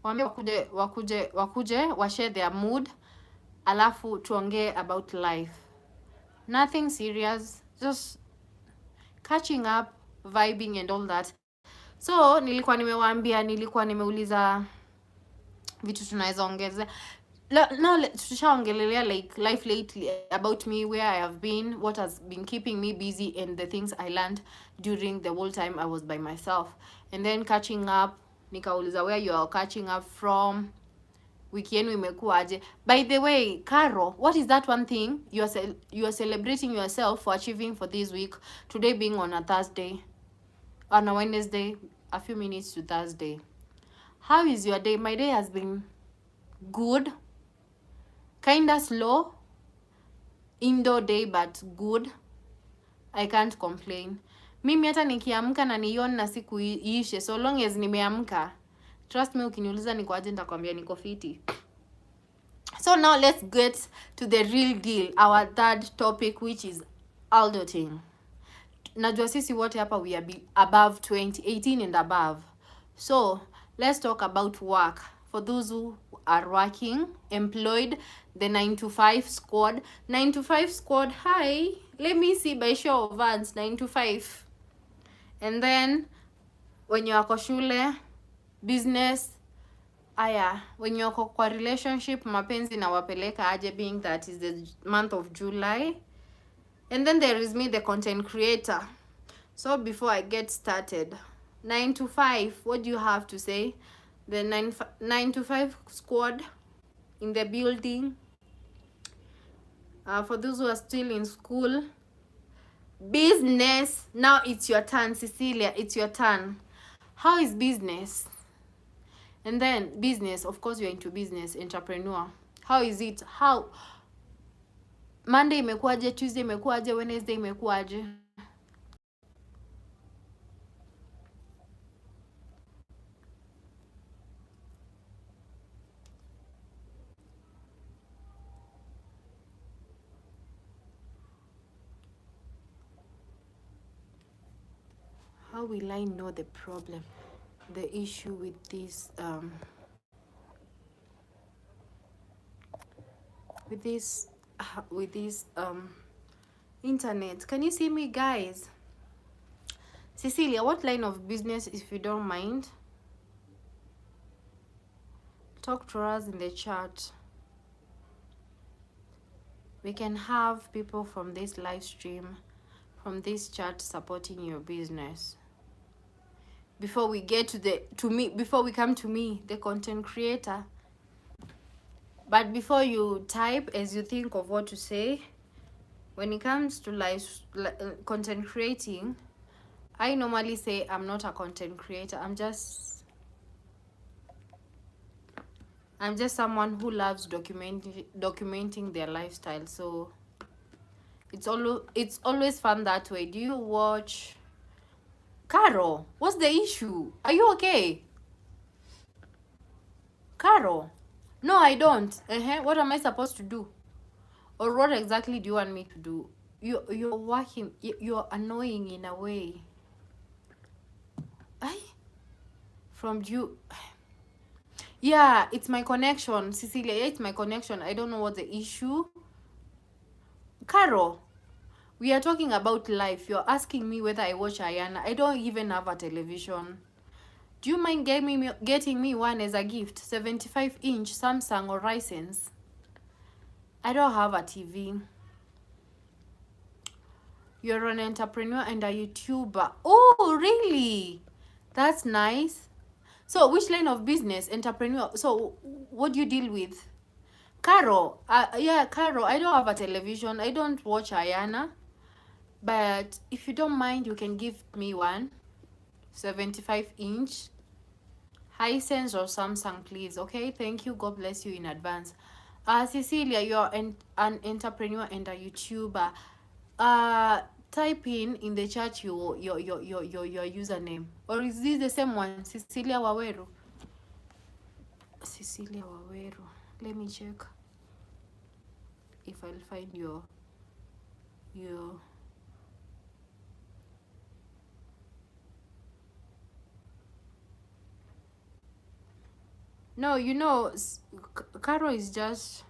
Wakuje washare their mood, alafu tuongee about life. Nothing serious, just catching up, vibing and all that. So nilikuwa nimeuliza vitu tunaweza ongezea. No, tushaongelelea like life lately, about me, where I have been, what has been keeping me busy, and the things I learned during the whole time I was by myself. And then catching up, nikauliza where you are catching up from, wiki yenu imekuaje. By the way, Caro, what is that one thing you are celebrating yourself for achieving for this week, today being on a Thursday, on a Wednesday, a few minutes to Thursday? How is your day? My day has been good, kinda slow, indoor day, but good. I can't complain. Mimi hata nikiamka na nione na siku iishe, so long as nimeamka, trust me, ukiniuliza niko aje nitakwambia niko fiti. So now let's get to the real deal, our third topic, which is adulting. Najua sisi wote hapa we are above 18 and above. So let's talk about work. For those who are working, employed, the 9 to 5 squad. 9 to 5 squad, hi. Let me see by show of hands, 9 to 5. And then when you are shule, business, when you are kwa relationship, mapenzi na wapeleka aje, being that is the month of July. And then there is me, the content creator. So before I get started, 9 to 5, what do you have to say? The 9 to 5 squad in the building. For those who are still in school, business. Now it's your turn, Cecilia. It's your turn. How is business? And then business, of course, you're into business, entrepreneur. How is it? Monday imekuaje, Tuesday imekuaje, Wednesday imekuaje? How will I know the problem, the issue with this with this internet? Can you see me, guys? Cecilia, what line of business, if you don't mind? Talk to us in the chat. We can have people from this live stream, from this chat, supporting your business. Before we get before we come to me, the content creator. But before you type, as you think of what to say, when it comes to content creating, I normally say I'm not a content creator. I'm just someone who loves documenting their lifestyle. So it's always fun that way. Do you watch? Caro, what's the issue? Are you okay? Caro? No, I don't. What am I supposed to do? Or what exactly do you want me to do? You're working. You're annoying in a way. From you. Yeah, it's my connection, Cecilia. Yeah, it's my connection. I don't know what the issue. Caro, we are talking about life. You're asking me whether I watch Ayana. I don't even have a television. Do you mind getting me one as a gift? 75-inch Samsung or Hisense. I don't have a TV. You're an entrepreneur and a YouTuber. Oh, really? That's nice. So, which line of business? Entrepreneur. So, what do you deal with? Caro. Yeah, Caro. I don't have a television. I don't watch Ayana. But if you don't mind, you can give me one. 75-inch. Hisense or Samsung, please. Okay, thank you. God bless you in advance. Cecilia, you're an entrepreneur and a YouTuber. Type in the chat your username, or is this the same one? Cecilia Waweru. Cecilia Waweru. Let me check if I'll find your No, you know, Caro is just,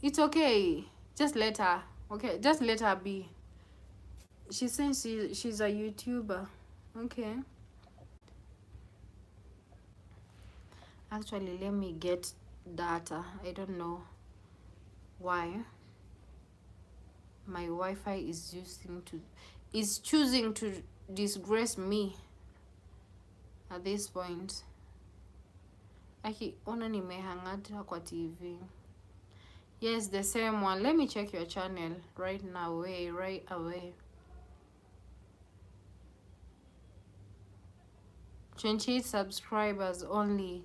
it's okay. Just let her. Okay, just let her be. She's saying she's a YouTuber. Okay. Actually, let me get data. I don't know why my Wi-Fi is choosing to disgrace me at this point. Ona nimehangata kwa TV. Yes, the same one. Let me check your channel right now. Right away. 28 subscribers only.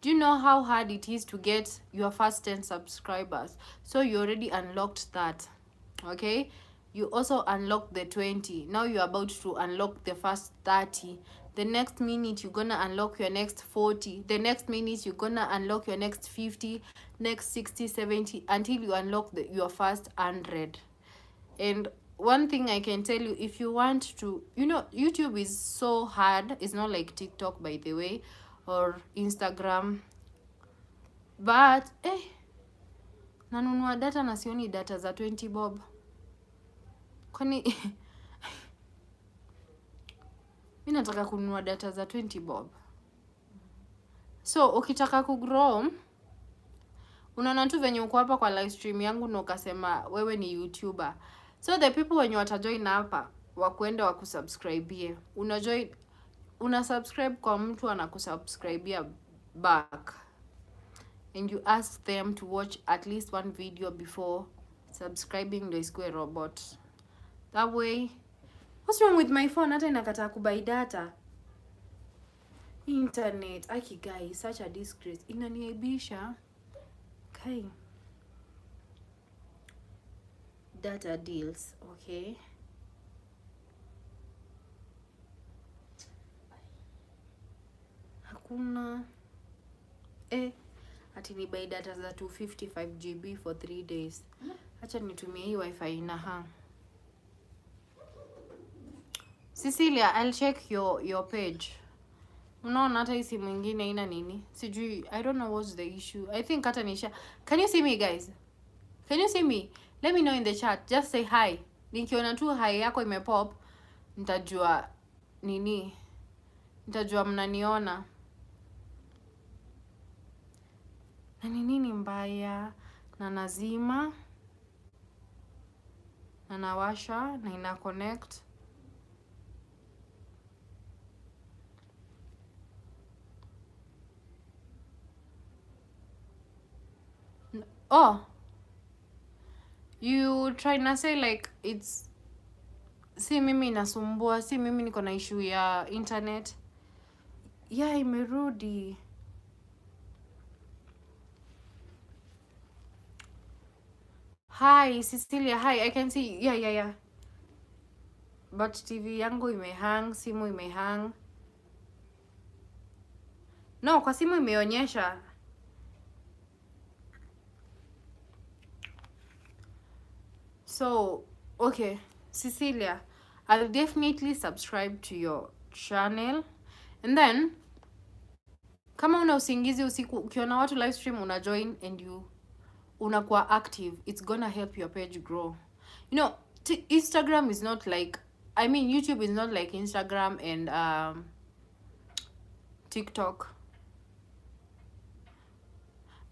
Do you know how hard it is to get your first 10 subscribers? So you already unlocked that. Okay? You also unlocked the 20. Now you're about to unlock the first 30. The next minute you're gonna unlock your next 40. The next minute you're gonna unlock your next 50, next 60, 70, until you unlock your first 100. And one thing I can tell you, if you want to, YouTube is so hard. It's not like TikTok, by the way, or Instagram. But nanunua data na sioni data za 20 bob. Kwani mimi nataka kununua data za 20 bob. So ukitaka kugrow, unaona tu venye uko hapa kwa live stream yangu na ukasema wewe ni YouTuber. So the people wenye watajoin hapa wakuende wakusubscribie. Una subscribe kwa mtu anakusubscribia back. And you ask them to watch at least one video before subscribing ndo isikue robot. That way, what's wrong with my phone? Hata inakataa kubuy data. Internet, aki guys, such a disgrace. Inaniaibisha. Okay. data deals. Okay, hakuna ati ni buy data za 255 GB for 3 days. Acha nitumie hii wifi ina hang. Cecilia, I'll check your page. Unaona hata hii simu nyingine ina nini? Sijui, I don't know what's the issue. I think hata nisha. Can you see me guys? Can you see me? Let me know in the chat. Just say hi. Nikiona tu hi yako imepop, nitajua nini? Nitajua mnaniona. Na nini mbaya? Na nazima. Na nawasha na ina connect. Oh, you try na say like it's si mimi nasumbua, si mimi niko na issue ya internet. Yeah, imerudi. Hi Cecilia, hi, I can see. Yeah. But TV yangu imehang, simu imehang. No, kwa simu imeonyesha. So, okay, Cecilia, I'll definitely subscribe to your channel. And then, kama una usingizi usiku, ukiona watu live stream una join and you unakuwa active, it's gonna help your page grow. You know, Instagram is not like, I mean, YouTube is not like Instagram and TikTok.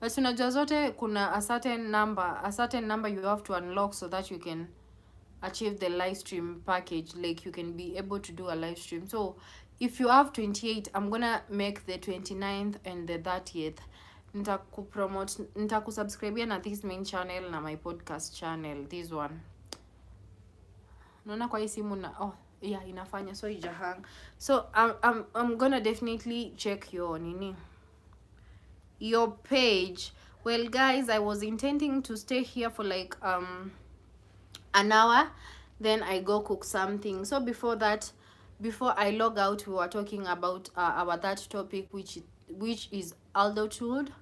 But unajua zote kuna a certain number you have to unlock so that you can achieve the live stream package. Like you can be able to do a live stream. So if you have 28, I'm gonna make the 29th and the 30th. Nitakusubscribe na this main channel na my podcast channel, this one. Naona kwa hii simu na yeah, inafanya so ijahang. So I'm gonna definitely check your page. Well guys, I was intending to stay here for like an hour, then I go cook something. So before I log out, we were talking about our that topic, which is adulthood.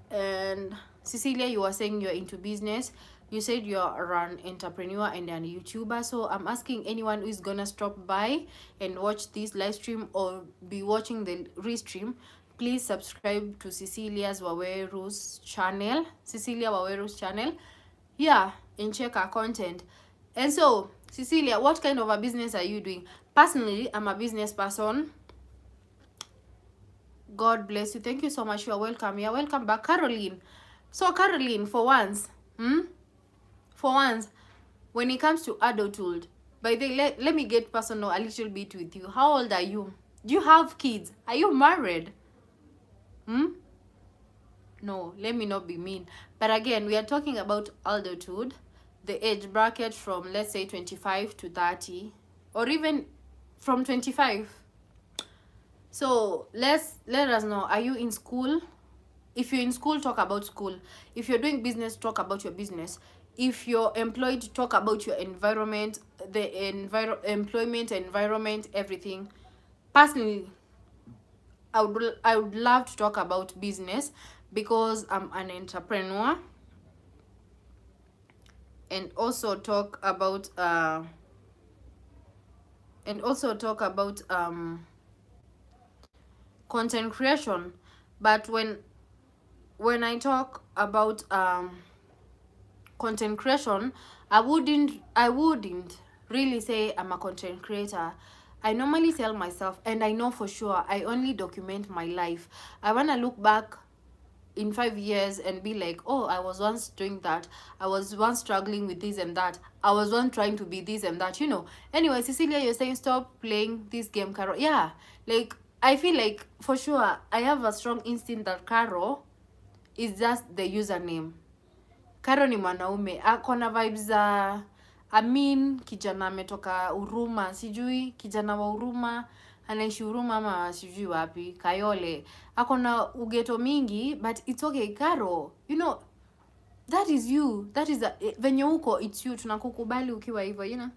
And Cecilia, you were saying you're into business. You said you're an entrepreneur and an YouTuber. So I'm asking anyone who is gonna stop by and watch this live stream or be watching the restream, please subscribe to Cecilia's Waweru's channel. Cecilia Waweru's channel. Yeah, and check her content. And so, Cecilia, what kind of a business are you doing? Personally, I'm a business person. God bless you. Thank you so much. You are welcome. You are welcome back, Caroline. So, Caroline, for once, when it comes to adulthood, by the way, let me get personal a little bit with you. How old are you? Do you have kids? Are you married? No, let me not be mean. But again, we are talking about adulthood, the age bracket from, let's say, 25 to 30, or even from 25. So let us know, are you in school? If you're in school, talk about school. If you're doing business, talk about your business. If you're employed, talk about your environment, the employment environment, everything. Personally, I would love to talk about business because I'm an entrepreneur, and also talk about content creation. But when I talk about content creation, I wouldn't really say I'm a content creator. I normally tell myself, and I know for sure, I only document my life. I want to look back in 5 years and be like, oh, I was once doing that. I was once struggling with this and that. I was once trying to be this and that, you know. Anyway, Cecilia, you're saying stop playing this game, Caro. Yeah, like, I feel like, for sure, I have a strong instinct that Caro is just the username. Caro ni mwanaume. Akona vibes za... kijana ametoka Huruma, sijui kijana wa Huruma, anaishi Huruma ama sijui wapi, Kayole. Akona ugeto mingi, but it's okay, Caro. You know, that is you, that is venye uko, it's you, tunakukubali ukiwa hivyo, you know.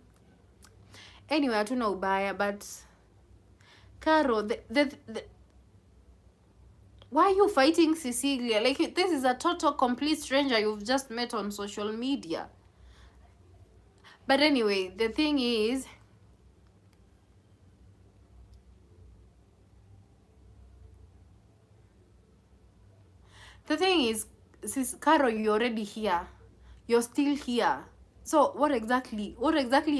Anyway, hatuna ubaya, but Caro, the why are you fighting Cecilia? Like, this is a total complete stranger you've just met on social media. But anyway, the thing is, sis Caro, you're already here. You're still here. So what exactly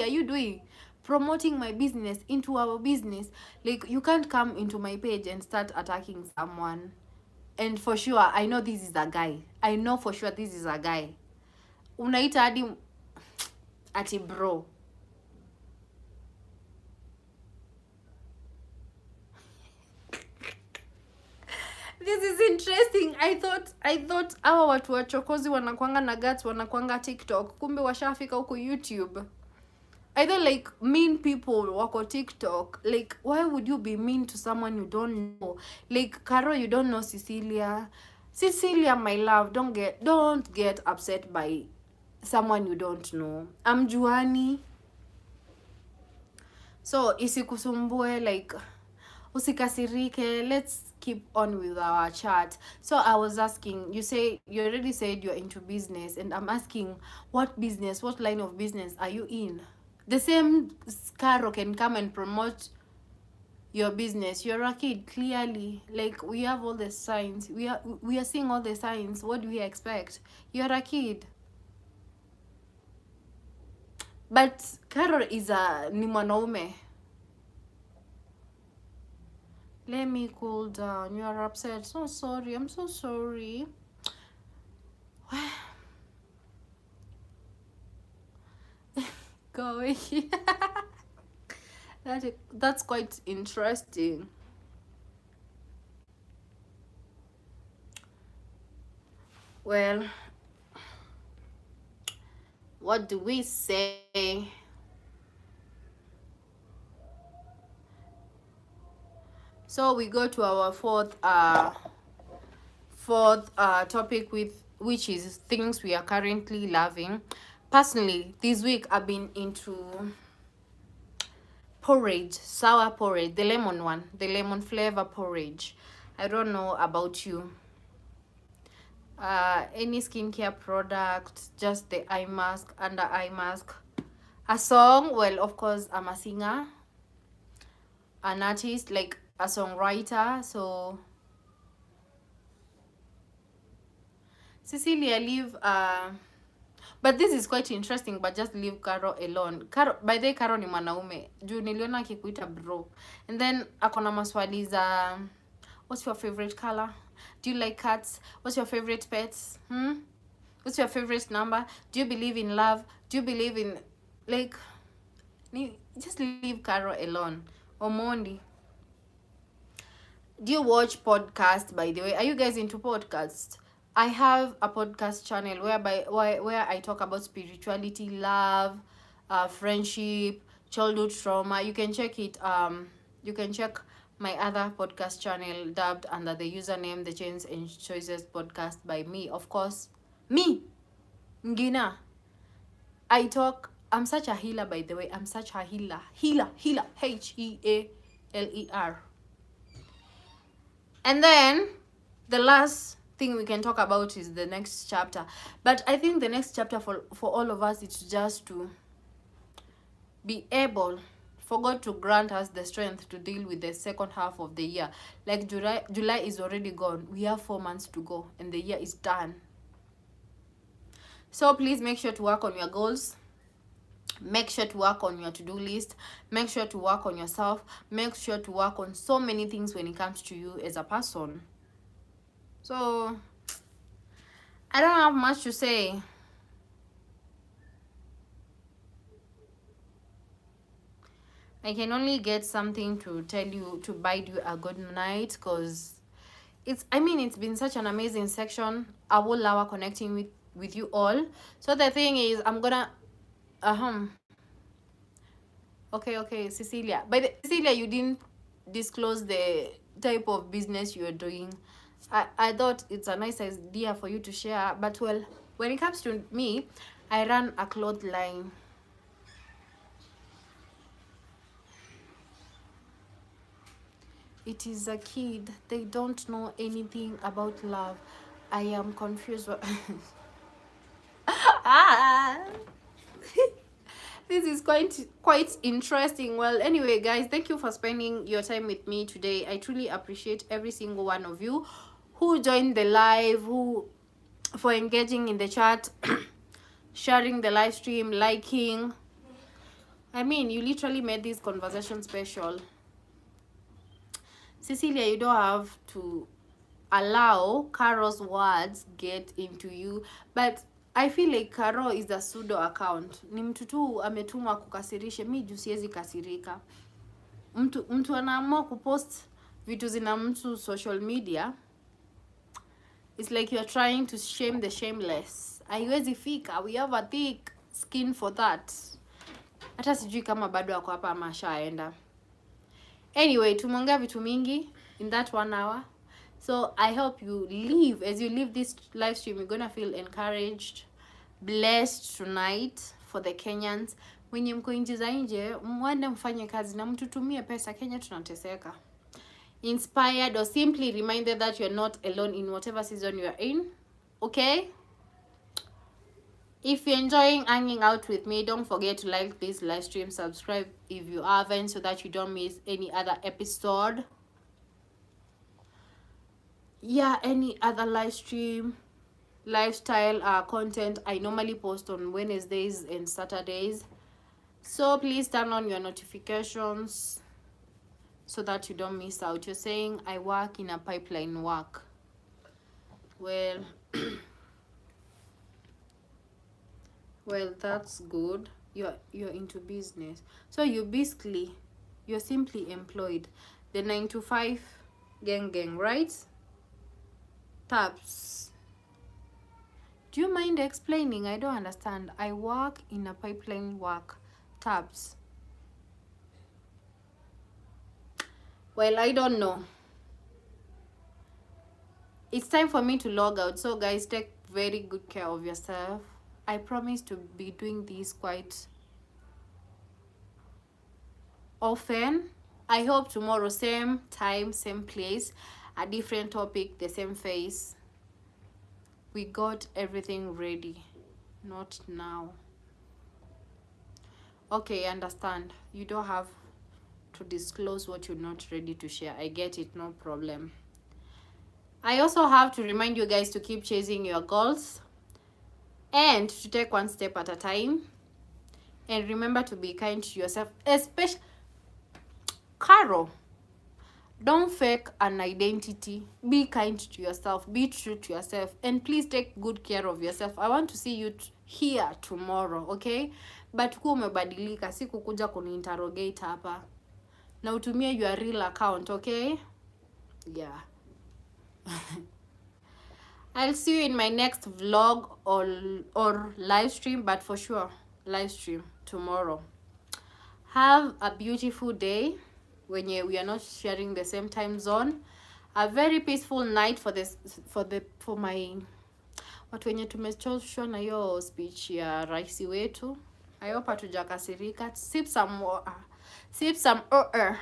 are you doing? Promoting my business into our business. Like, you can't come into my page and start attacking someone. And for sure, I know this is a guy. I know for sure this is a guy. Unaita hadi ati bro. This is interesting. I thought hawa watu wachokozi wanakwanga na guts, wanakwanga TikTok. Kumbe washafika huko YouTube. I don't like mean people wako TikTok. Like, why would you be mean to someone you don't know? Like, Caro, you don't know Cecilia. Cecilia, my love, don't get upset by someone you don't know. I'm Juani. So, isikusumbue, like, usikasirike. Let's keep on with our chat. So I was asking, you already said you're into business, and I'm asking, what business, what line of business are you in? The same Caro can come and promote your business. You're a kid, clearly. Like, we have all the signs. We are seeing all the signs. What do we expect? You're a kid. But Caro is ni mwanaume. Let me cool down. You are upset. So sorry. I'm so sorry. Go away. That's quite interesting. Well, what do we say? So we go to our fourth topic, which is things we are currently loving. Personally, this week I've been into porridge, sour porridge, the lemon one, the lemon flavor porridge. I don't know about you. Any skincare product, just the eye mask, under eye mask. A song, well, of course, I'm a singer, an artist, like a songwriter. So Cecilia, leave but this is quite interesting, but just leave Caro alone. Caro, by the way, Caro ni mwanaume. Juu niliona akikuita bro. And then akona maswali za, what's your favorite color? Do you like cats? What's your favorite pets? What's your favorite number? Do you believe in love? Do you believe in, like, just leave Caro alone. Omondi. Do you watch podcasts, by the way? Are you guys into podcasts? I have a podcast channel where I talk about spirituality, love, friendship, childhood trauma. You can check it. You can check my other podcast channel dubbed under the username The Chains and Choices Podcast by me. Of course, me, Ngina. I'm such a healer, by the way. I'm such a healer. Healer. Healer. And then the last thing we can talk about is the next chapter. But I think the next chapter for all of us, it's just to be able for God to grant us the strength to deal with the second half of the year. Like, July is already gone. We have 4 months to go and the year is done. So please make sure to work on your goals. Make sure to work on your to-do list. Make sure to work on yourself. Make sure to work on so many things when it comes to you as a person. So I don't have much to say. I can only get something to tell you, to bid you a good night, because it's been such an amazing section, a whole hour connecting with you all. So the thing is, I'm gonna okay, Cecilia. Cecilia, you didn't disclose the type of business you're doing. I thought it's a nice idea for you to share, but well, When it comes to me, I run a cloth line. It is a kid. They don't know anything about love. I am confused. Ah. This is quite interesting. Well, anyway, guys, thank you for spending your time with me today. I truly appreciate every single one of you who joined the live, who for engaging in the chat, sharing the live stream, liking. I mean, you literally made this conversation special. Cecilia, you don't have to allow Carol's words get into you, but I feel like Carol is a pseudo account. Ni mtu tu ametumwa kukasirisha. Mi juu siwezi kasirika. Mtu anaamua kupost vitu zina mtu social media. It's like you're trying to shame the shameless. Haiwezi fika. We have a thick skin for that. Hata sijui kama bado ako hapa ama ashaenda. Anyway, tumeongea vitu mingi in that 1 hour. So I hope you leave, as you leave this live stream, you're gonna feel encouraged, blessed tonight. For the Kenyans, wenye mko nchi za nje, mwende mfanye kazi na mtutumie pesa. Kenya tunateseka. Inspired or simply reminded that you're not alone in whatever season you're in. Okay? If you're enjoying hanging out with me, don't forget to like this live stream, subscribe if you haven't, so that you don't miss any other episode. Yeah, any other live stream, lifestyle content I normally post on Wednesdays and Saturdays. So please turn on your notifications so that you don't miss out. You're saying I work in a pipeline work. Well, well, that's good. You're into business. So you're simply employed. The 9 to 5 gang, right? Tabs. Do you mind explaining? I don't understand. I work in a pipeline work. Tabs. Well, I don't know. It's time for me to log out. So guys, take very good care of yourself. I promise to be doing this quite often. I hope tomorrow, same time, same place, a different topic, the same face. We got everything ready. Not now. Okay, I understand. You don't have to disclose what you're not ready to share. I get it, no problem. I also have to remind you guys to keep chasing your goals and to take one step at a time. And remember to be kind to yourself, especially Carol. Don't fake an identity. Be kind to yourself. Be true to yourself. And please take good care of yourself. I want to see you here tomorrow, okay? But kuwa umebadilika, si kukuja kuni-interrogate hapa. Na utumie your real account, okay? Yeah. I'll see you in my next vlog or live stream, but for sure, live stream tomorrow. Have a beautiful day when we are not sharing the same time zone. A very peaceful night for my watu wenye tumechoshwa na hiyo speech ya rais wetu. I hope hatujakasirika. Sip some water. Sip some water.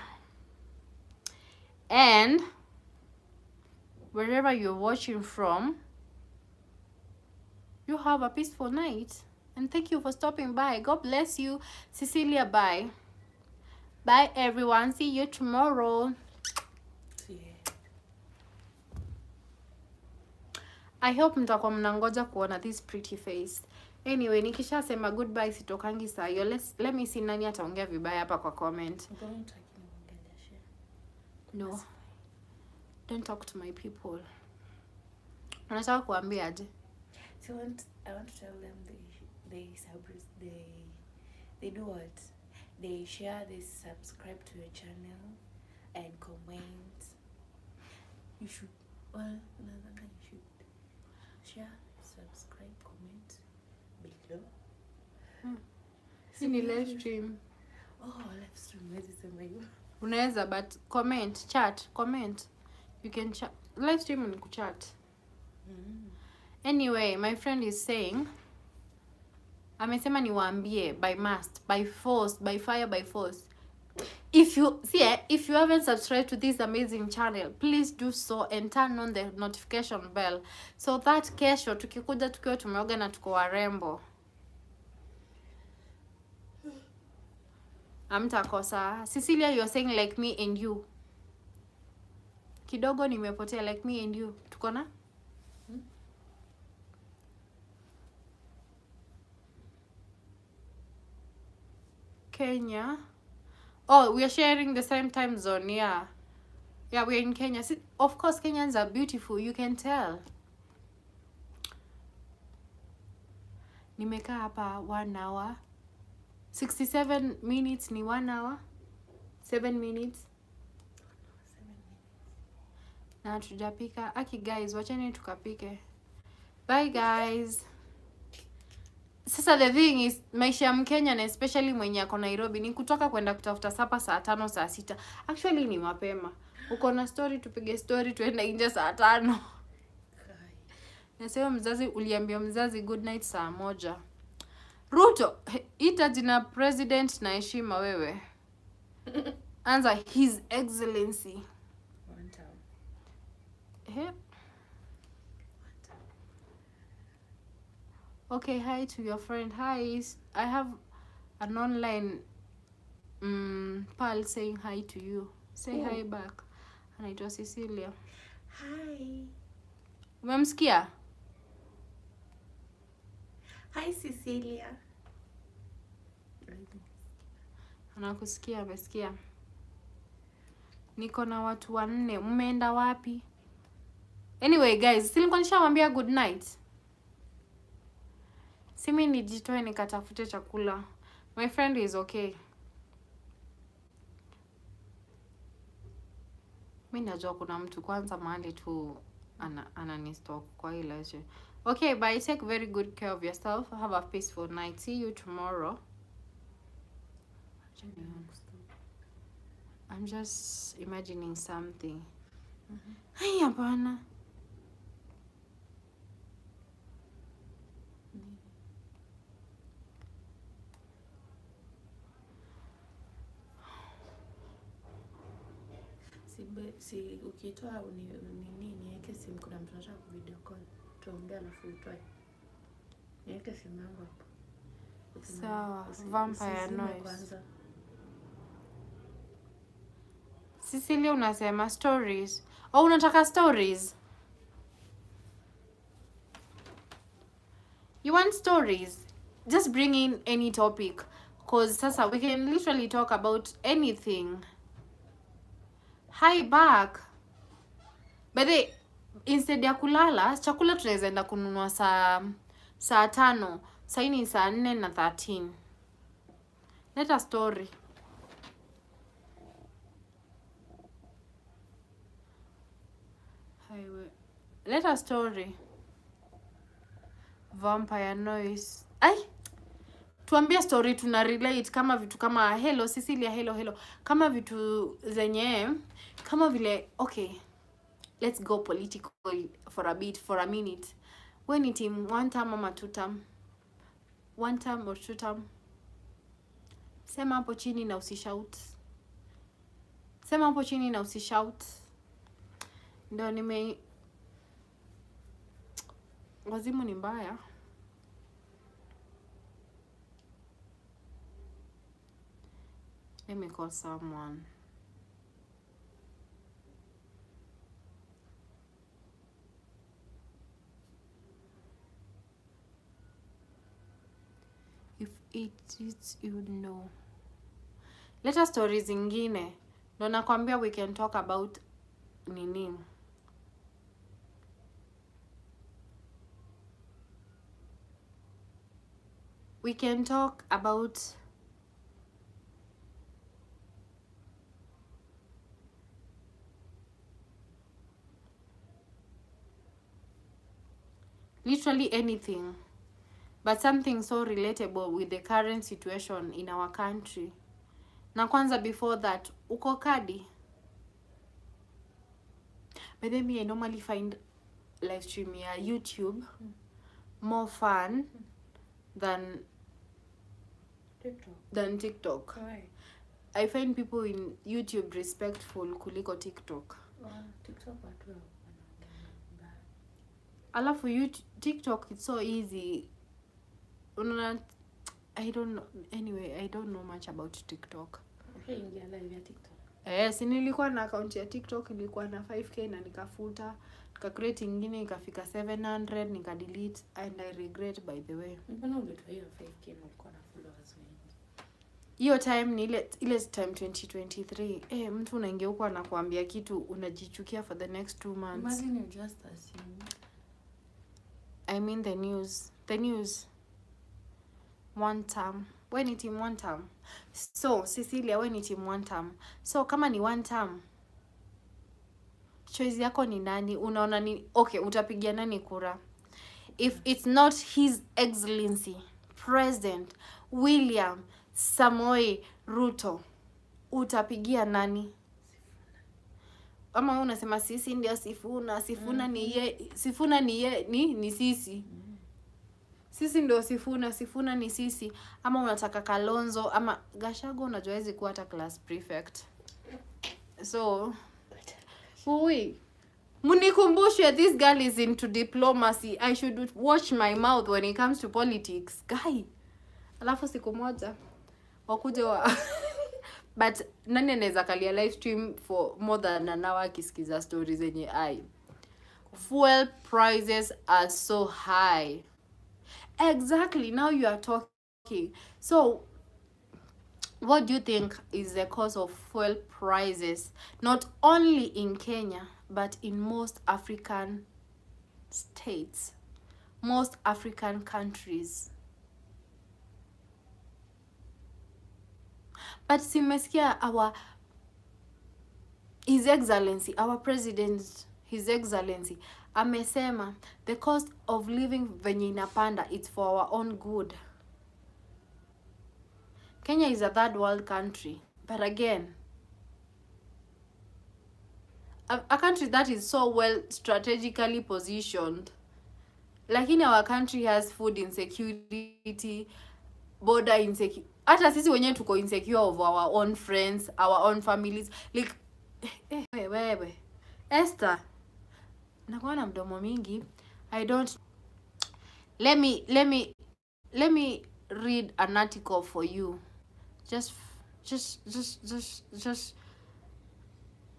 And wherever you're watching from, you have a peaceful night. And thank you for stopping by. God bless you. Cecilia, bye. Bye, everyone. See you tomorrow. I hope mtakuwa mnangoja kuona this pretty face. Anyway, nikisha sema goodbye sitokangi saa hiyo. Let me see nani ataongea vibaya hapa kwa comment. No. Don't talk to my people. Unataka kuambia aje? So I want to tell them they do what? They share, they subscribe to your channel and comment. You should, well, another thing, you should share, subscribe, comment below. Ni live stream. Oh, live stream. Unaweza, but comment. You can chat. Live stream ni kuchat. Anyway, my friend is saying, amesema niwaambie by must, by force, by fire, by force. If you if you haven't subscribed to this amazing channel, please do so and turn on the notification bell so that kesho tukikuja tukiwa tumeoga na tuko warembo, amtakosa. Cecilia, you're saying like me and you. Kidogo nimepotea, like me and you. Tuko na? Kenya. Oh, we are sharing the same time zone, yeah. Yeah, we're in Kenya. See, of course, Kenyans are beautiful, you can tell. Nimekaa hapa 1 hour. 67 minutes ni 1 hour. 7 minutes. 7 minutes. Na tujapika. Aki guys, wacheni tukapike. Bye guys. Sasa the thing is, maisha ya Mkenya na especially mwenye ako Nairobi ni kutoka kwenda kutafuta sapa saa 5 saa 6. Actually ni mapema. Uko na story, tupige story, tuende nje saa 5. Nasema mzazi, uliambia mzazi good night saa 1. Ruto, ita jina president na heshima wewe. Anza his excellency. One time. Okay, hi to your friend. Hi, I have an online pal saying hi to you. Say hi back. Anaitwa Cecilia. Hi. Umemsikia? Hi Cecilia. Anakusikia, amesikia. Niko na watu 4. Mmeenda wapi? Anyway guys, silikuwa nishawaambia good night. Simi nijitoe nikatafute chakula. My friend is okay. Mimi najua kuna mtu kwanza mahali tu ananistock kwa ile shit. Okay, bye. Take very good care of yourself. Have a peaceful night. See you tomorrow. I'm just imagining something. Hai hapana. Si ukitoa nini niweke simu, kuna mtu anataka video call. Tuongea alafu utoe. Niweke simu yangu hapo. Sawa, vampire noise. Kwanza. Cecilia unasema stories. Oh, unataka stories? You want stories? Just bring in any topic. Cause sasa we can literally talk about anything. Hi back. By the way, instead ya kulala, chakula tunaweza enda kununua saa 5. Sasa ni saa 4:13. Let a story. Highway. Let a story. Vampire noise. Ai! Tuambie story tuna relate, kama vitu kama hello Cecilia, hello. Kama vitu zenye kama vile, okay. Let's go political for a minute. When it in 1 term ama 2 term? 1 term or 2 term? Sema hapo chini na usishout. Sema hapo chini na usishout. Ndio wazimu ni mbaya. Let me call someone. If it is, you know. Let us stories zingine. Ndo nakwambia we can talk about nini. We can talk about literally anything, but something so relatable with the current situation in our country. Na kwanza before that, uko kadi? But then me, I normally find live stream ya YouTube more fun than TikTok. Right. I find people in YouTube respectful kuliko TikTok. TikTok watu wanaongea mbaya. Alafu TikTok, it's so easy. I don't know. Anyway, I don't know much about TikTok. Okay, ingia live ya TikTok. Yes, nilikuwa na account ya TikTok, ilikuwa na 5k na nikafuta. Nika create ingine ikafika 700, nika delete, and I regret, by the way. Mbona ulitoa hiyo 5k na ulikuwa na followers wengi? Hiyo time ni ile time 2023. Mtu unaingia huko anakuambia kitu unajichukia for the next 2 months. Imagine you just assume. I mean the news. One term. When ni team one term. So, Cecilia, when ni team one term. So, kama ni one term, choice yako ni nani? Unaona ni okay, utapigia nani kura? If it's not His Excellency President William Samoei Ruto, utapigia nani? Ama unasema sisi ndio Sifuna ni sisi. Sisi ndio Sifuna ni sisi. Ama unataka Kalonzo ama Gachagua, unajua hizi kuwa hata class prefect. So, munikumbushe, this girl is into diplomacy. I should watch my mouth when it comes to politics. Guy. Alafu siku moja wakuje but nani anaweza kalia live stream for more than an hour akisikiza stories zenye fuel prices are so high. Exactly, now you are talking. So what do you think is the cause of fuel prices, not only in Kenya but in most African states, most African countries? But simesikia His Excellency, our president, His Excellency, amesema the cost of living venye inapanda, it's for our own good. Kenya is a third world country, but again, a country that is so well strategically positioned. Lakini our country has food insecurity, border insecurity. Hata sisi wenyewe tuko insecure of our own friends, our own families. Like, wewe Esther, nakuwa na mdomo mingi. I don't. Let me read an article for you. Just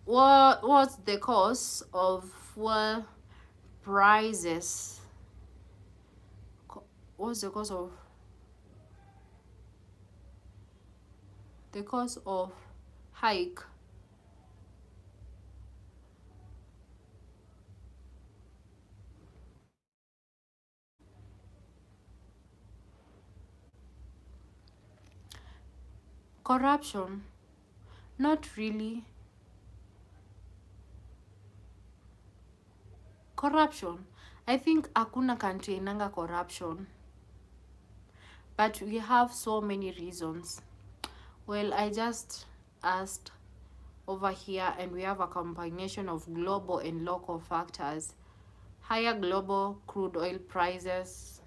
what's the cause of fuel prices? What's the cause of hike? Corruption? Not really. Corruption? I think hakuna country inanga corruption. But we have so many reasons. Well, I just asked over here, and we have a combination of global and local factors. Higher global crude oil prices.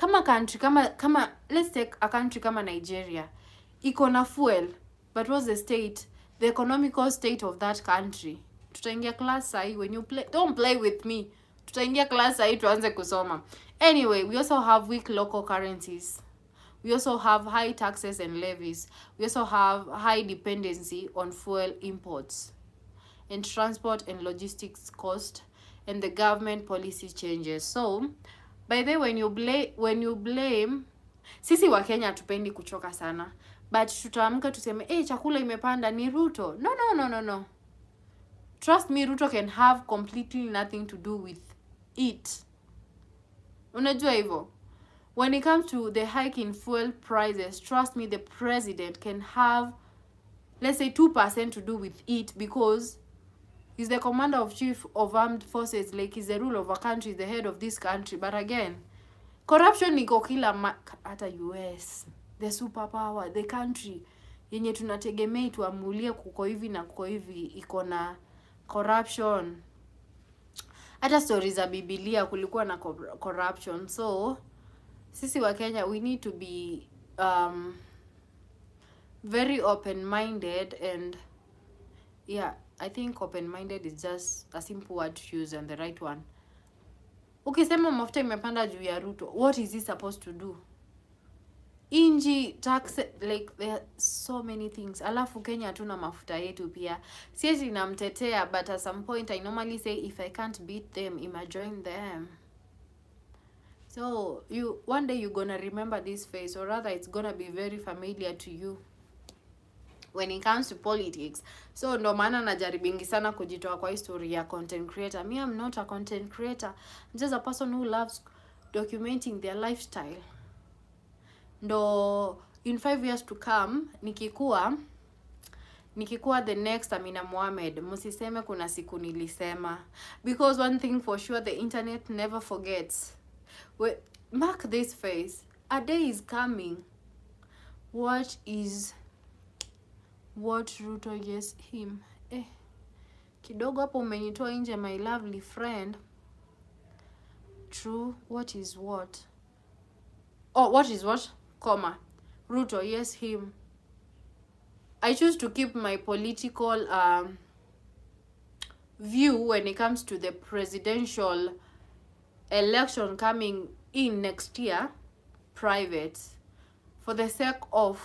Let's take a country kama Nigeria. Iko na fuel, but what's the state, the economical state of that country? Tutaingia class sahi when you play. Don't play with me. Tutaingia class sahi tuanze kusoma. Anyway, we also have weak local currencies. We also have high taxes and levies. We also have high dependency on fuel imports and transport and logistics cost and the government policy changes. So, by the way, when you blame, sisi wa Kenya tupendi kuchoka sana. But tutaamka tuseme, chakula imepanda ni Ruto. No. Trust me, Ruto can have completely nothing to do with it. Unajua hivyo? When it comes to the hike in fuel prices, trust me, the president can have, let's say, 2% to do with it, because he's the commander-in-chief of armed forces, like he's the ruler of a country, the head of this country. But again, corruption niko kila hata US, the superpower, the country yenye tunategemea tuamulie kuko hivi na kuko hivi, iko na corruption. hata stories za Biblia kulikuwa na corruption. So sisi wa Kenya, we need to be very open-minded, and yeah, I think open-minded is just a simple word to use and the right one. Ukisema mafuta imepanda juu ya Ruto, what is he supposed to do? Inji, tax, like there are so many things. Alafu Kenya hatuna mafuta yetu pia. Siezi namtetea, but at some point I normally say if I can't beat them, join them. So one day you're gonna remember this face, or rather it's gonna be very familiar to you when it comes to politics. So ndo maana najaribingi sana kujitoa kwa history ya content creator. Me, I'm not a content creator. I'm just a person who loves documenting their lifestyle. Ndo in 5 years to come, nikikuwa the next Amina Mohamed, musiseme kuna siku nilisema. Because one thing for sure, the internet never forgets. Mark this face. A day is coming. What Ruto yes him? Kidogo hapo umenitoa nje, my lovely friend. True, what is what? Oh, what is what? Comma. Ruto yes him. I choose to keep my political view when it comes to the presidential election coming in next year private, for the sake of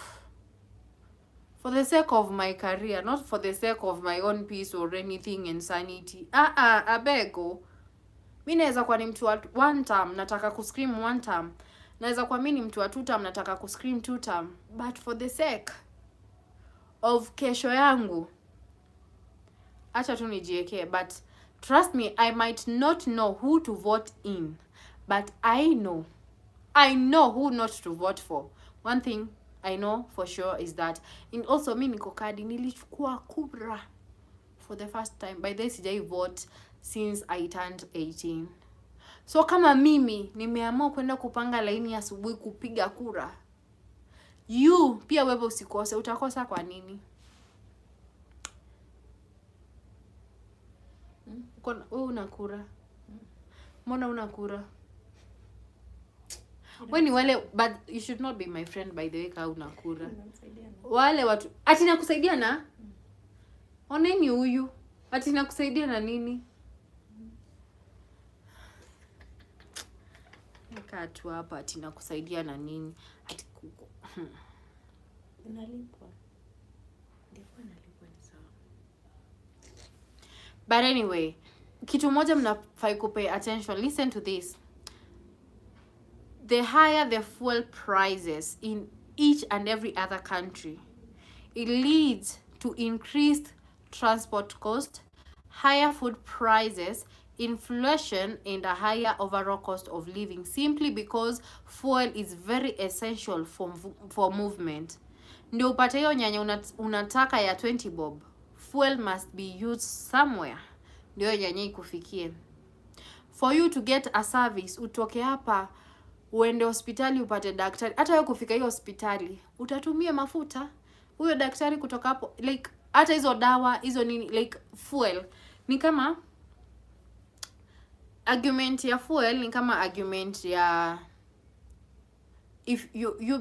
my career, not for the sake of my own peace or anything and sanity. Abego. Mi naweza kuwa ni mtu wa 1 term nataka kuscream 1 term. Naweza kuwa mimi ni mtu wa 2 term nataka kuscream 2 term. But for the sake of kesho yangu, acha tu nijiekee. But trust me, I might not know who to vote in, but I know who not to vote for. One thing I know for sure is that, and also mi niko kadi, nilichukua kura for the first time. By this sijai vote since I turned 18. So kama mimi nimeamua kwenda kupanga laini asubuhi kupiga kura, you pia wewe usikose. Utakosa kwa nini? Wewe una kura. Mbona una kura? Wewe ni wale, but you should not be my friend by the way kama una kura. Wale watu ati nakusaidia na oneni huyu. Ati nakusaidia na nini? Nika tu hapa ati nakusaidia na nini? Ati kuko. Unalipwa. Ndipo nalipwa ni sawa. But anyway, kitu moja mnafai kupay attention. Listen to this. The higher the fuel prices in each and every other country, it leads to increased transport cost, higher food prices, inflation, and a higher overall cost of living, simply because fuel is very essential for movement. Ndio upate hiyo nyanya unataka ya 20 bob, fuel must be used somewhere ndio nyanya ikufikie. For you to get a service, utoke hapa uende hospitali upate daktari, hata wewe kufika hiyo hospitali utatumia mafuta. Huyo daktari kutoka hapo, like hata hizo dawa hizo nini, like fuel ni kama argument ya fuel, ni kama argument ya if you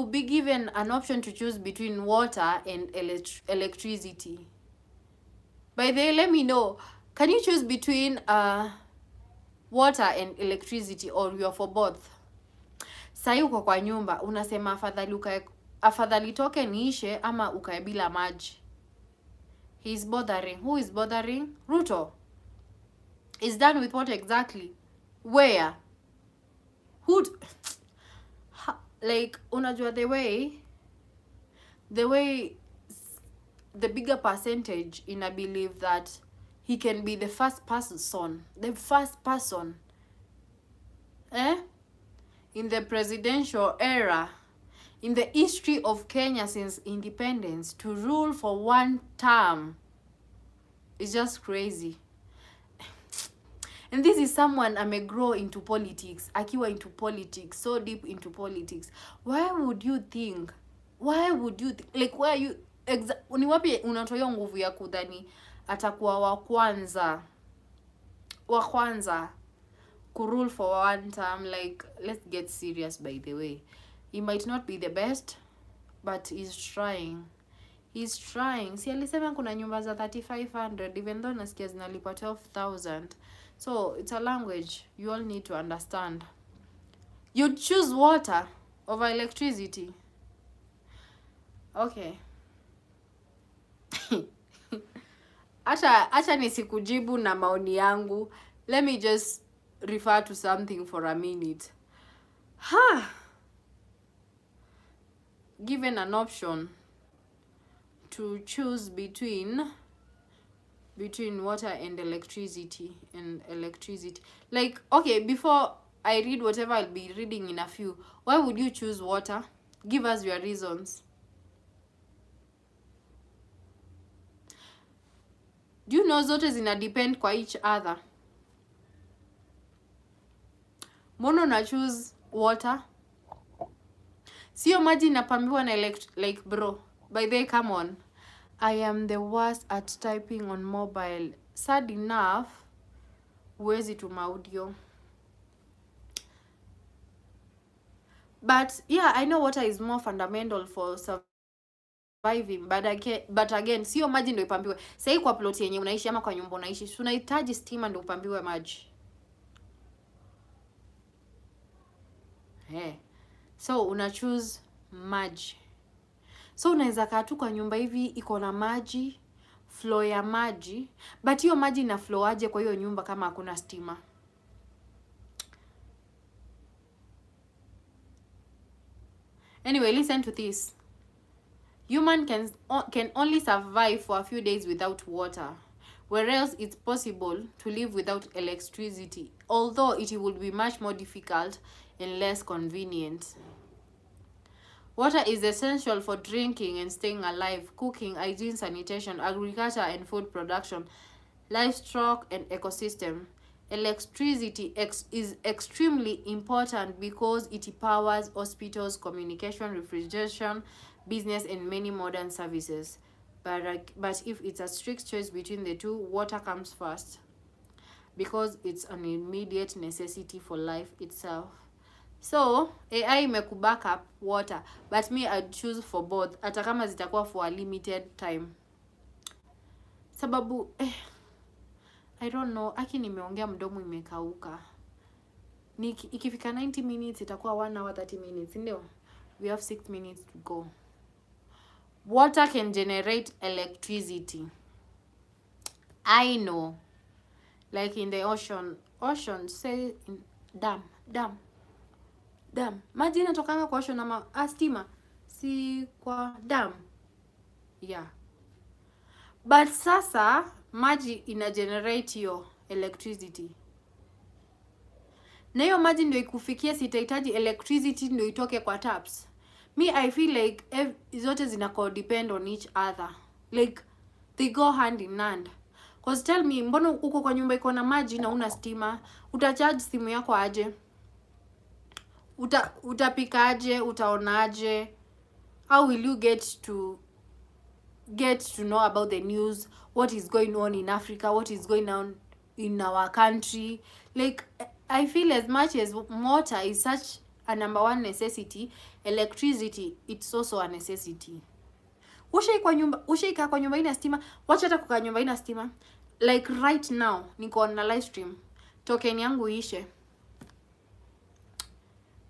be given an option to choose between water and electricity. By the way, let me know, can you choose between water and electricity, or you are for both? Sai uko kwa nyumba unasema afadhali toke niishe ama ukae bila maji. He is bothering. Who is bothering? Ruto is done with what exactly? Where? Who? Like, unajua the way the bigger percentage in a belief that he can be the first person in the presidential era in the history of Kenya since independence to rule for 1 term. It's just crazy. And this is someone grow into politics, akiwa into politics, so deep into politics. Why would you think, like, why you ni wapi unatoa nguvu ya kudhani atakuwa wa kwanza wa kwanza kurule for one term, like, let's get serious. By the way, he might not be the best, but he's trying. Si alisema kuna nyumba za 3500 even though nasikia zinalipa 12,000. So it's a language you all need to understand. You'd choose water over electricity. Okay. Acha nisikujibu na maoni yangu. Let me just refer to something for a minute. Given an option to choose between water and electricity, like, okay, before I read whatever I'll be reading in a few, why would you choose water? Give us your reasons. Do you know zote zina depend kwa each other? Mbona na choose water? Sio maji inapambiwa na like, bro, by the way, come on. I am the worst at typing on mobile. Sad enough, huwezi tuma audio. But yeah, I know water is more fundamental for surviving, but again, sio maji ndio ipambiwe. Sasa kwa plot yenye unaishi ama kwa nyumba unaishi, unahitaji stima ndio upambiwe maji. So una choose maji. So unaweza kaa tu kwa nyumba hivi iko na maji, flow ya maji, but hiyo maji ina flow aje kwa hiyo nyumba kama hakuna stima? Anyway, listen to this. Human can only survive for a few days without water, whereas it's possible to live without electricity, although it would be much more difficult and less convenient. Water is essential for drinking and staying alive, cooking, hygiene, sanitation, agriculture and food production, livestock and ecosystem. Electricity is extremely important because it powers hospitals, communication, refrigeration, business and many modern services. But if it's a strict choice between the two, water comes first because it's an immediate necessity for life itself. So AI imeku-back up water, but me I'd choose for both, hata kama zitakuwa for a limited time. Sababu I don't know, aki nimeongea mdomo imekauka. Ikifika 90 minutes itakuwa 1 hour 30 minutes, ndio? We have 6 minutes to go. Water can generate electricity. I know. Like in the ocean, say in dam. Maji inatokanga kwa ocean ama stima si kwa dam. Yeah. But sasa maji ina generate your electricity. Na hiyo maji ndio ikufikia, sitahitaji electricity ndio itoke kwa taps. Me I feel like zote zina co-depend on each other. Like they go hand in hand. Cause tell me, mbona uko kwa nyumba iko na maji na una stima, utacharge simu yako aje? Utapikaje? Utaonaje? How will you get to know about the news? What is going on in Africa? What is going on in our country? Like, I feel as much as water is such a number one necessity, electricity, it's also a necessity. Ushaika kwa nyumba ina stima, wacha hata kwa nyumba ina stima. Like right now, niko na live stream. Token yangu ishe.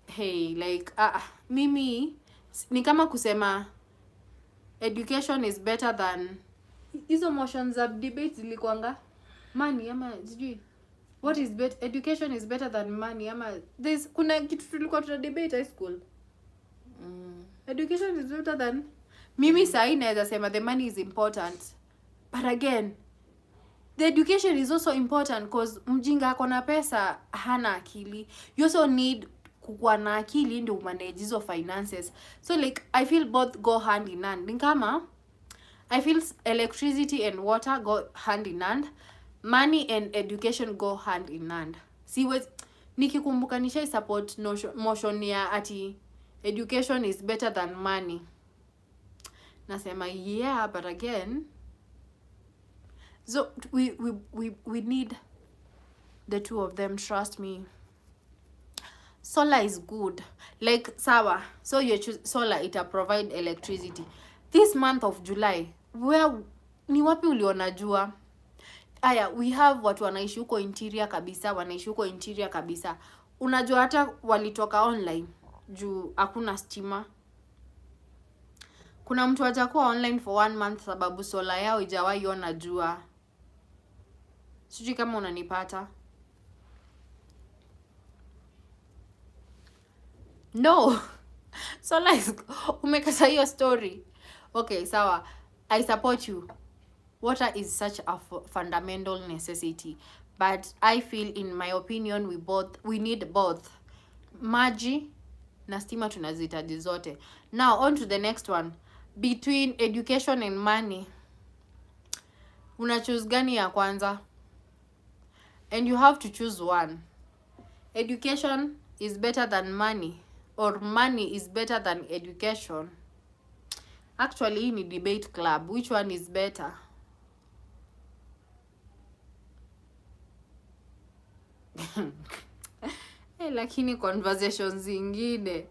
Hey, like, mimi, ni kama kusema, education is better than, hizo motions of debate zilikuanga, money, ama, sijui, what is education is better than money, ama, kuna kitu tulikuwa tuna debate high school. Education is better than, mimi sahi naweza sema the money is important, but again, the education is also important because mjinga akona pesa hana akili. You also need kukuwa na akili ndio umanage hizo finances. So like I feel both go hand in hand. Ni kama I feel electricity and water go hand in hand. Money and education go hand in hand. Siwezi nikikumbuka nishai support motion ya ati education is better than money. Nasema yeah, but again, so we need the two of them, trust me. Solar is good. Like sawa, so you choose solar, ita provide electricity. This month of July, where ni wapi uliona jua? Aya, we have watu wanaishi huko interior kabisa. Unajua hata walitoka online juu hakuna stima. Kuna mtu atakuwa online for 1 month sababu solar yao ijawahi ona jua. Sijui kama unanipata. No. Solar is... umekata hiyo story. Okay, sawa. I support you. Water is such a fundamental necessity. But I feel, in my opinion, we need both. Maji na stima tunazihitaji zote. Now, on to the next one. Between education and money, una choose gani ya kwanza? And you have to choose one. Education is better than money, or money is better than education. Actually, in a debate club, which one is better? Hey, lakini conversations zingine.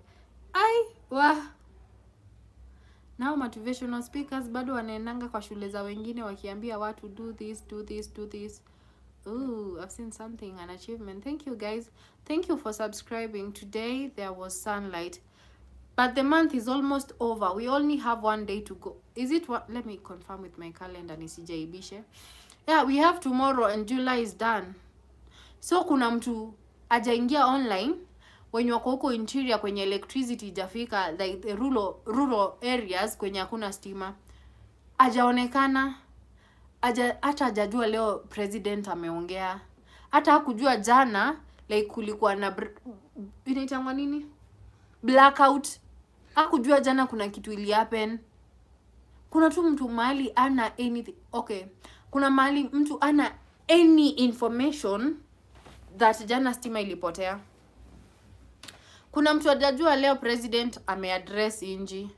Now motivational speakers bado wanaendanga kwa shule za wengine wakiambia watu do this. Ooh, I've seen something, an achievement. Thank you guys. Thank you for subscribing. Today there was sunlight. But the month is almost over. We only have 1 day to go. Is it what? Let me confirm with my calendar nisijaibishe. Yeah, we have tomorrow and July is done. So kuna mtu ajaingia online wenye wako huko interior kwenye electricity ijafika, like the rural areas kwenye hakuna stima. Ajaonekana, hata hajajua leo president ameongea. Hata hakujua jana like kulikuwa na inaitangwa nini? Blackout. Hakujua jana kuna kitu ili happen. Kuna tu mtu mahali ana anything. Okay. Kuna mahali mtu ana any information that jana stima ilipotea. Kuna mtu hajajua leo president ameaddress inji.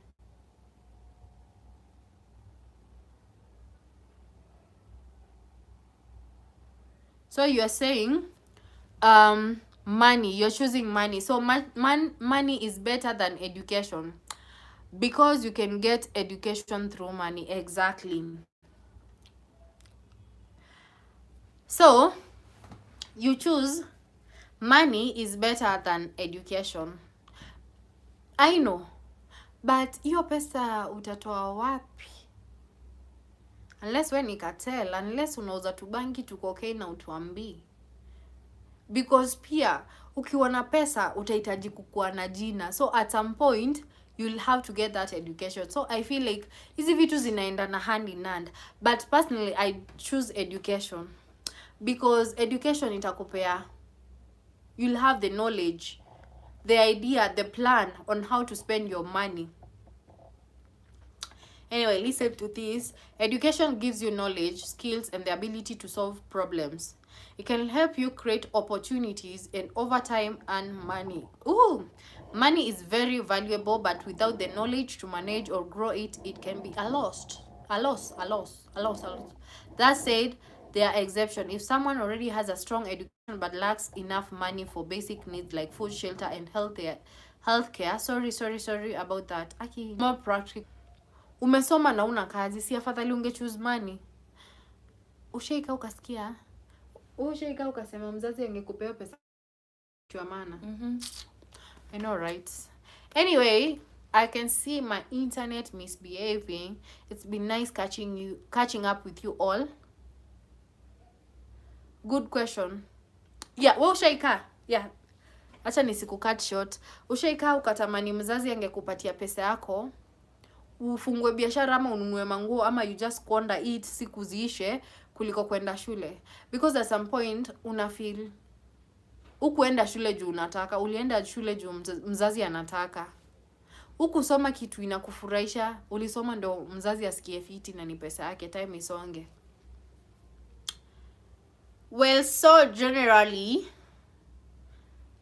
So you are saying money, you're choosing money. So money is better than education because you can get education through money. Exactly. So you choose money is better than education. I know, but hiyo pesa utatoa wapi? Unless we ni cartel, unless unauza tubangi tukoke na utuambii. Because pia ukiwa na pesa utahitaji kukua na jina. So at some point you'll have to get that education. So I feel like hizi vitu zinaenda na hand in hand. But personally I choose education because education itakupea, you'll have the knowledge, the idea, the plan on how to spend your money. Anyway, listen to this. Education gives you knowledge, skills, and the ability to solve problems. It can help you create opportunities and over time earn money. Ooh, money is very valuable, but without the knowledge to manage or grow it, it can be a loss. That said, there are exceptions. If someone already has a strong education but lacks enough money for basic needs like food, shelter, and healthcare, sorry about that. More practical. Umesoma na una kazi, si afadhali unge choose money? Ushaika ukasikia? Ushaika ukasema mzazi angekupea pesa kwa maana? I know, right? Anyway, I can see my internet misbehaving. It's been nice catching up with you all. Good question. Yeah, wewe ushaika? Yeah. Acha nisiku cut short. Ushaika ukatamani mzazi angekupatia pesa yako ufungue biashara ama ununue manguo ama you just squander it siku ziishe kuliko kwenda shule? Because at some point una feel ukuenda shule juu unataka, ulienda shule juu mzazi anataka. Ukusoma kitu inakufurahisha, ulisoma ndo mzazi asikie fiti na ni pesa yake, time isonge. Well, so generally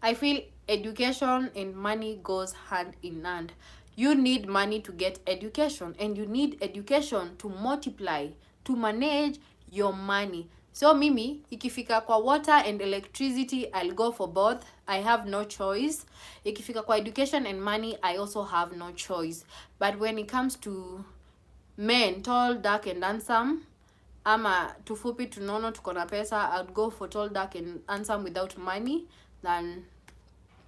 I feel education and money goes hand in hand. You need money to get education, and you need education to multiply, to manage your money. So mimi ikifika kwa water and electricity, I'll go for both. I have no choice. Ikifika kwa education and money, I also have no choice. But when it comes to men, tall, dark and handsome, ama tufupi tunono tuko na pesa, I'd go for tall, dark and handsome without money than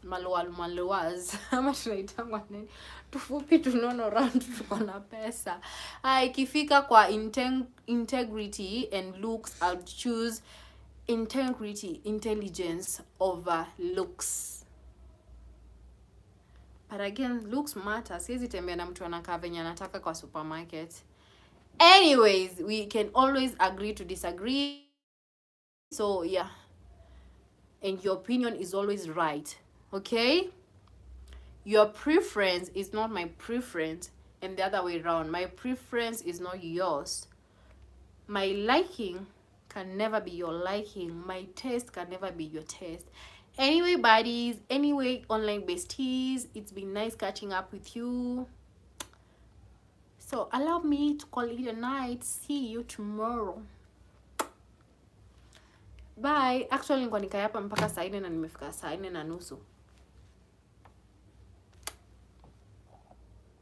maluas ama tunaitangwa nini, tufupi tunono round tuko na pesa. Ikifika kwa integrity and looks, I'll choose integrity, intelligence over looks. But again, looks matter. Siwezi tembea na mtu anakaa venye anataka kwa supermarket. Anyways, we can always agree to disagree. So yeah, and your opinion is always right. Okay, your preference is not my preference, and the other way around. My preference is not yours. My liking can never be your liking. My taste can never be your taste. Anyway, buddies, anyway, online besties, it's been nice catching up with you. So allow me to call it a night. See you tomorrow. Bye. Actually nilikuwa nikae hapa mpaka saa 4 na nimefika saa 4:30.